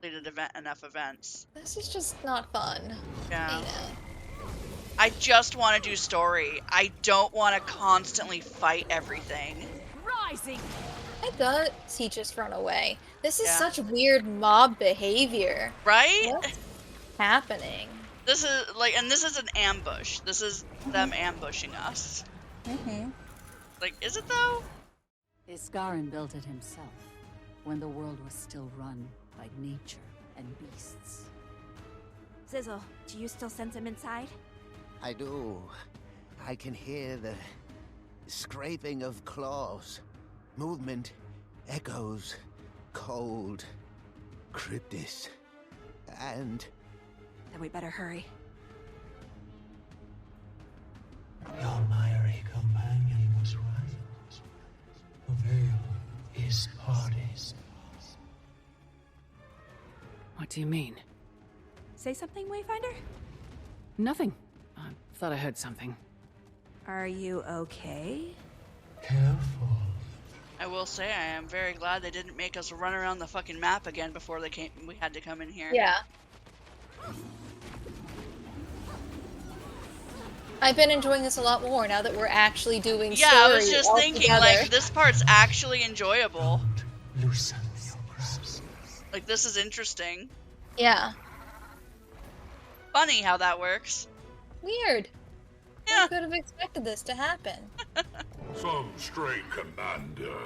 completed enough events. this is just not fun. Yeah. You know. I just want to do story. I don't want to constantly fight everything. Rising! I thought he just run away. This is Yeah. such weird mob behavior. Right? What's happening? This is and this is an ambush. This is them ambushing us. Mm-hmm. Like, is it though? Iskarin built it himself, when the world was still run by nature and beasts. Sizzle, do you still sense him inside? I do. I can hear the scraping of claws, movement, echoes, cold, cryptis, and... Then we better hurry. Your miry companion was right. The veil is parted. What do you mean? Say something, Wayfinder? Nothing. I thought I heard something. Are you okay? Careful. I will say I am very glad they didn't make us run around the fucking map again before we had to come in here. Yeah. I've been enjoying this a lot more now that we're actually doing Yeah, story I was just thinking, together. like, this part's actually enjoyable. Don't loosen your grasp. Like, this is interesting. Yeah. Funny how that works. Weird. Yeah. I could have expected this to happen. Some stray commander.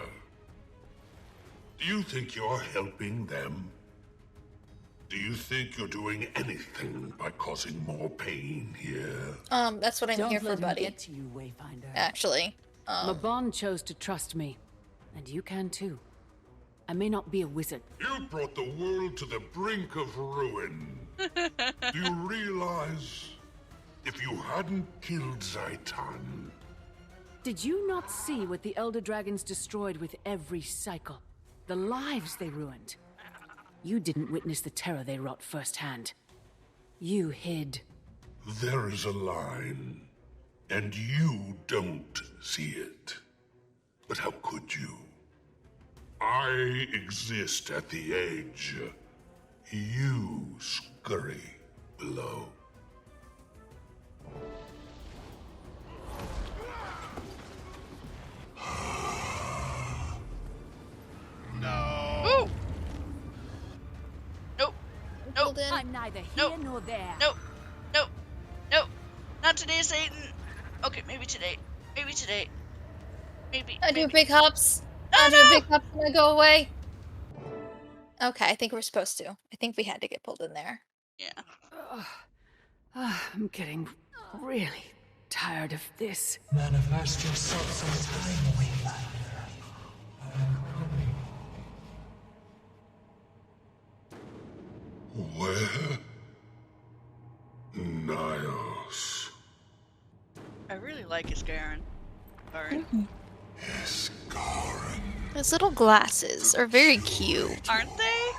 Do you think you're helping them? Do you think you're doing anything by causing more pain here? That's what I'm Don't here for, let him buddy. get to you, Wayfinder. Actually. Mabon chose to trust me. And you can too. I may not be a wizard. You brought the world to the brink of ruin. Do you realize? If you hadn't killed Zaitan... Did you not see what the Elder Dragons destroyed with every cycle? The lives they ruined. You didn't witness the terror they wrought firsthand. You hid. There is a line, and you don't see it. But how could you? I exist at the edge. You scurry below. No. Ooh. Nope. Nope. I'm neither here Nope. nor there. Nope. Nope. Nope. Not today, Satan. Okay, maybe today. Maybe today. Maybe. I do maybe. big hops. No, I do no. big hops and I go away. Okay, I think we're supposed to. I think we had to get pulled in there. Yeah. I'm getting really tired of this. Manifest yourself sometime, Wayfinder. Where? Niles. I really like Iskarin. Sorry. Iskarin. Those little glasses are very cute. Aren't they?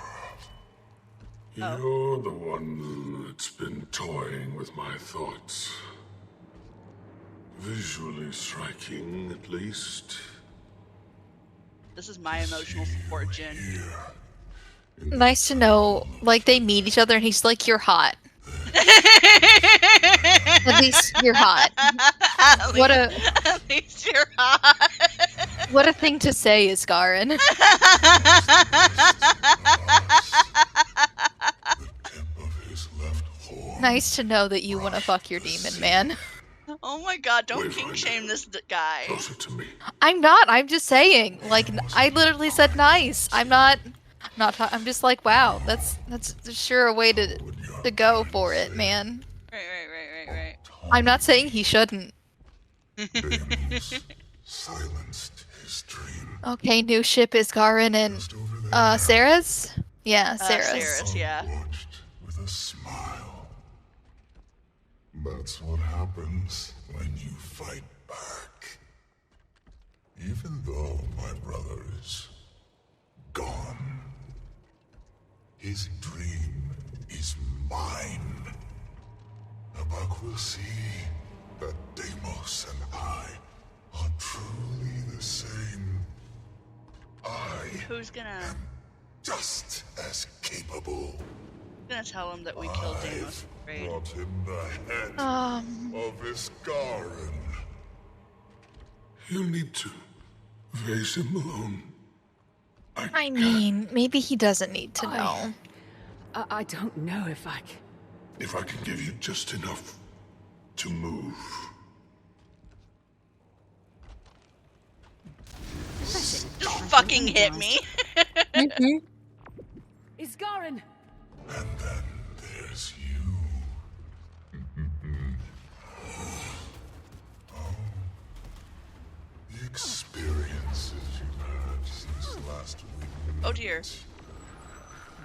You're the one that's been toying with my thoughts. Visually striking, at least. This is my emotional support, Jin. Nice to know, like, they meet each other and he's like, you're hot. At least you're hot. At least you're hot. What a thing to say, Isgarin. The tip of his left horn. Nice to know that you want to fuck your demon, man. Oh my god, don't kink shame this guy. Closer to me. I'm not. I'm just saying. Like, I literally said nice. I'm not I'm just like, wow, that's sure a way to go for it, man. Right. I'm not saying he shouldn't. Demons silenced his dream. Okay, new ship is Garin and Sarah's? Yeah, Sarah's. Sarah's, yeah. Watched with a smile. That's what happens when you fight back. Even though my brother is gone, his dream is mine. Abak will see that Deimos and I are truly the same. Who's gonna Just as capable. tell him that we killed Deimos? Right? Brought him the head of Isgarin. You need to face him alone. I mean, maybe he doesn't need to know. I don't know if I can. If I can give you just enough to move. Just fucking hit me. Isgarin! And then there's you. Oh, the experiences you've had since last week. Oh dear.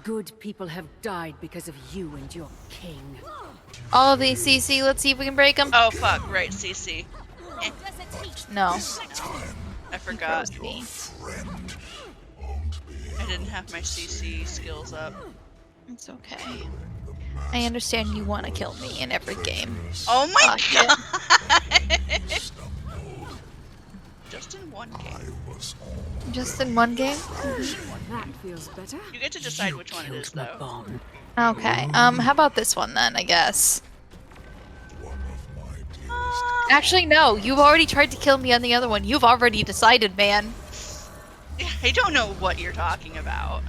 Good people have died because of you and your king. All of these CC, let's see if we can break them. Oh fuck, right, CC. No. I forgot. Me. Friend won't be I didn't have my CC skills up. It's okay. I understand you want to kill me in every game. Oh my shit. god! Just in one game. Just in one game? That feels better. You get to decide which one it is, though. Okay. How about this one then, I guess? Actually, no. You've already tried to kill me on the other one. You've already decided, man. I don't know what you're talking about.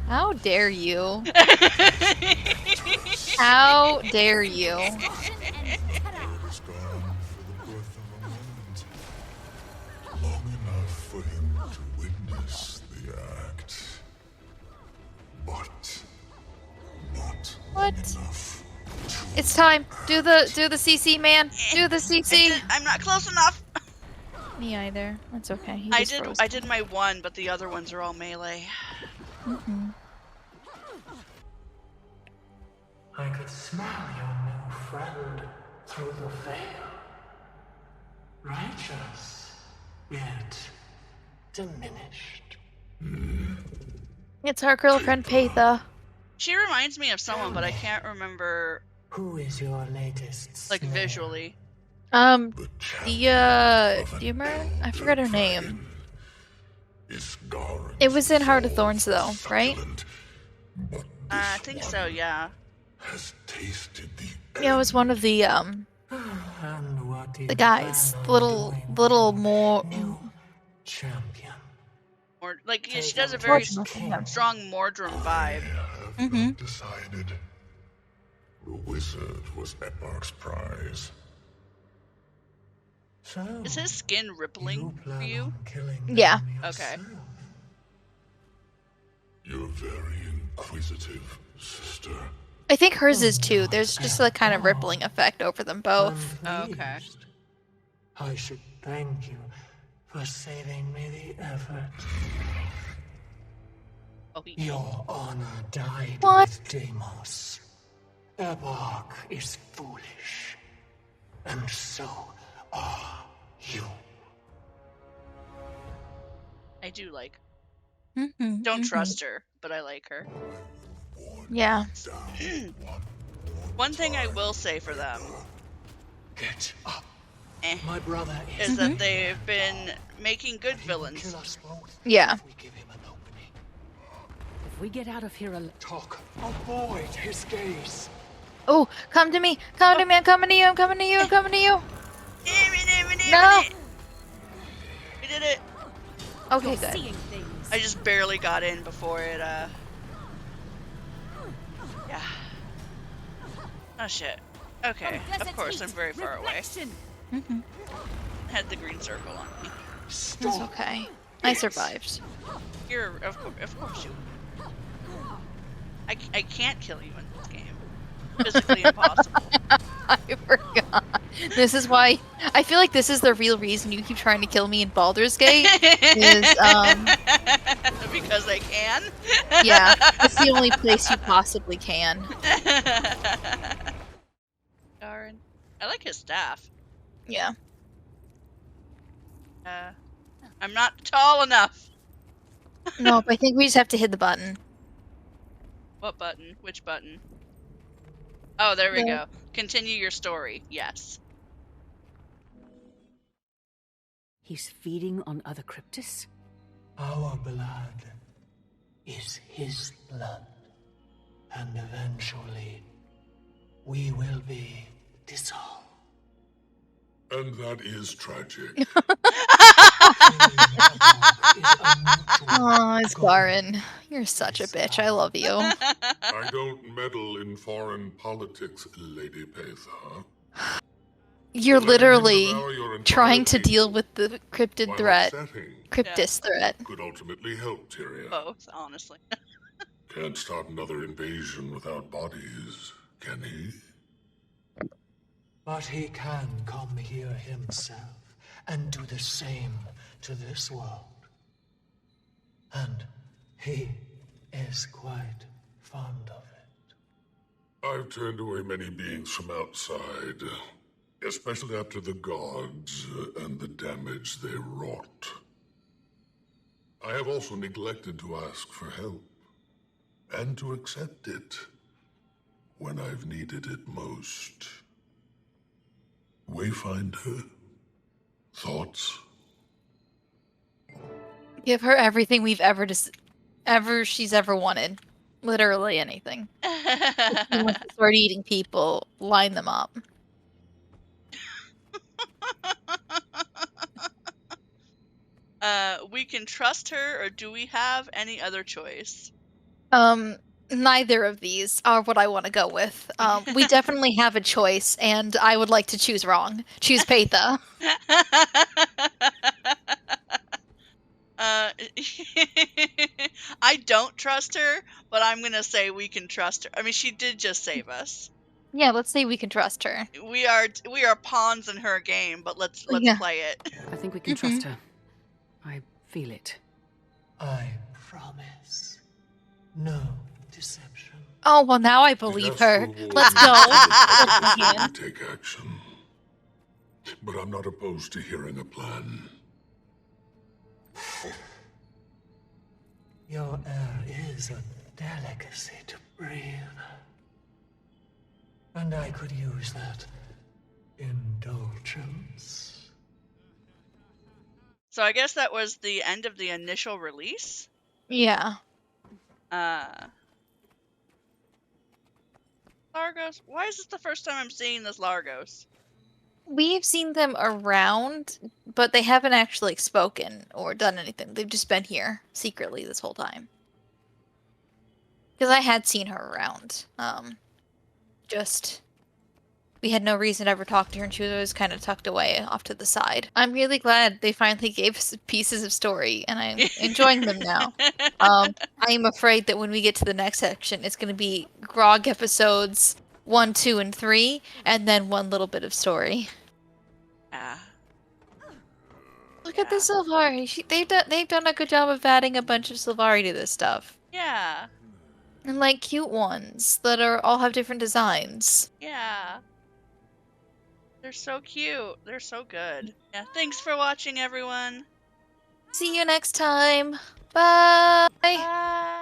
How dare you? How dare you? Long enough for him to witness the act. But not What? enough. It's time. Do the CC, man. Do the CC. I'm not close enough. Me either. That's okay. He I just did. froze. I did my one, but the other ones are all melee. I could smell your new friend through the veil. Righteous, yet diminished. It's our girlfriend Patha. She reminds me of someone, but I can't remember. Who is your latest Like snare? visually. Do you remember? I forgot her name. It was in Heart of Thorns, though, right? I think so. Yeah. Has tasted the Yeah, it was one of the And what is the guys, plan the on little doing more. with new champion? Or like yeah, she does a very Mordrum. strong Mordrum vibe. have not decided. The wizard was Eparch's prize. So, Is his skin you rippling for plan you? on killing Yeah. them Okay. yourself? You're very inquisitive, sister. I think hers is too. There's just a kind of rippling effect over them both. Oh, okay. Pleased. I should thank you for saving me the effort. Oh, he. Your honor died What? with Deimos. Eparch is foolish. And so are you. I do like. Mhm, Don't mhm. trust her, but I like her. Yeah. One thing I will say for them Get up. My brother is that they've been making good villains. Kill us both. Yeah. If we give him an opening. If we get out of here alive. Talk. Avoid his gaze. Oh, come to me. Come to me. I'm coming to you. I'm coming to you. I'm coming to you. No. We did it. Okay, good. I just barely got in before it, yeah. Oh shit. Okay, of course, I'm very far away. Mm-hmm. Had the green circle on me. That's okay. I survived. You're, of course you. I can't kill you in this game. Physically impossible. I forgot. This is why I feel like this is the real reason you keep trying to kill me in Baldur's Gate. Is because I can. Yeah, it's the only place you possibly can. Darn. I like his staff. Yeah. I'm not tall enough. No, but I think we just have to hit the button. What button? Which button? Oh, there we go. Continue your story. Yes. He's feeding on other cryptids? Our blood is his blood. And eventually, we will be dissolved. And that is tragic. Oh, Scarrin. You're such a bitch. I love you. I don't meddle in foreign politics, Lady Petha. You're literally trying to deal with the cryptid threat. Cryptis threat. Could ultimately help Tyria. Both, honestly. Can't start another invasion without bodies, can he? But he can come here himself and do the same to this world. And he is quite fond of it. I've turned away many beings from outside, especially after the gods and the damage they wrought. I have also neglected to ask for help, and to accept it when I've needed it most. Wayfinder? Thoughts? Give her everything we've she's ever wanted. Literally anything. If she wants to start eating people, line them up. We can trust her, or do we have any other choice? Neither of these are what I want to go with. We definitely have a choice, and I would like to choose wrong. Choose Petha. I don't trust her, but I'm gonna say we can trust her. I mean, she did just save us. Yeah, let's say we can trust her. We are pawns in her game, but let's play it. I think we can trust her. I feel it. I promise. No deception. Oh, well, now I believe her. Let's go. Take action. But I'm not opposed to hearing a plan. Your air is a delicacy to breathe. And I could use that indulgence. So I guess that was the end of the initial release? Yeah. Largos? Why is this the first time I'm seeing this Largos? We've seen them around, but they haven't actually spoken or done anything. They've just been here secretly this whole time. Because I had seen her around. We had no reason to ever talk to her, and she was always kind of tucked away off to the side. I'm really glad they finally gave us pieces of story, and I'm enjoying them now. I am afraid that when we get to the next section, it's going to be Grog episodes 1, 2, and 3, and then one little bit of story. Look at the Sylvari. They've done a good job of adding a bunch of Sylvari to this stuff. Yeah. And like cute ones that all have different designs. Yeah. They're so cute. They're so good. Yeah. Thanks for watching, everyone. See you next time. Bye. Bye.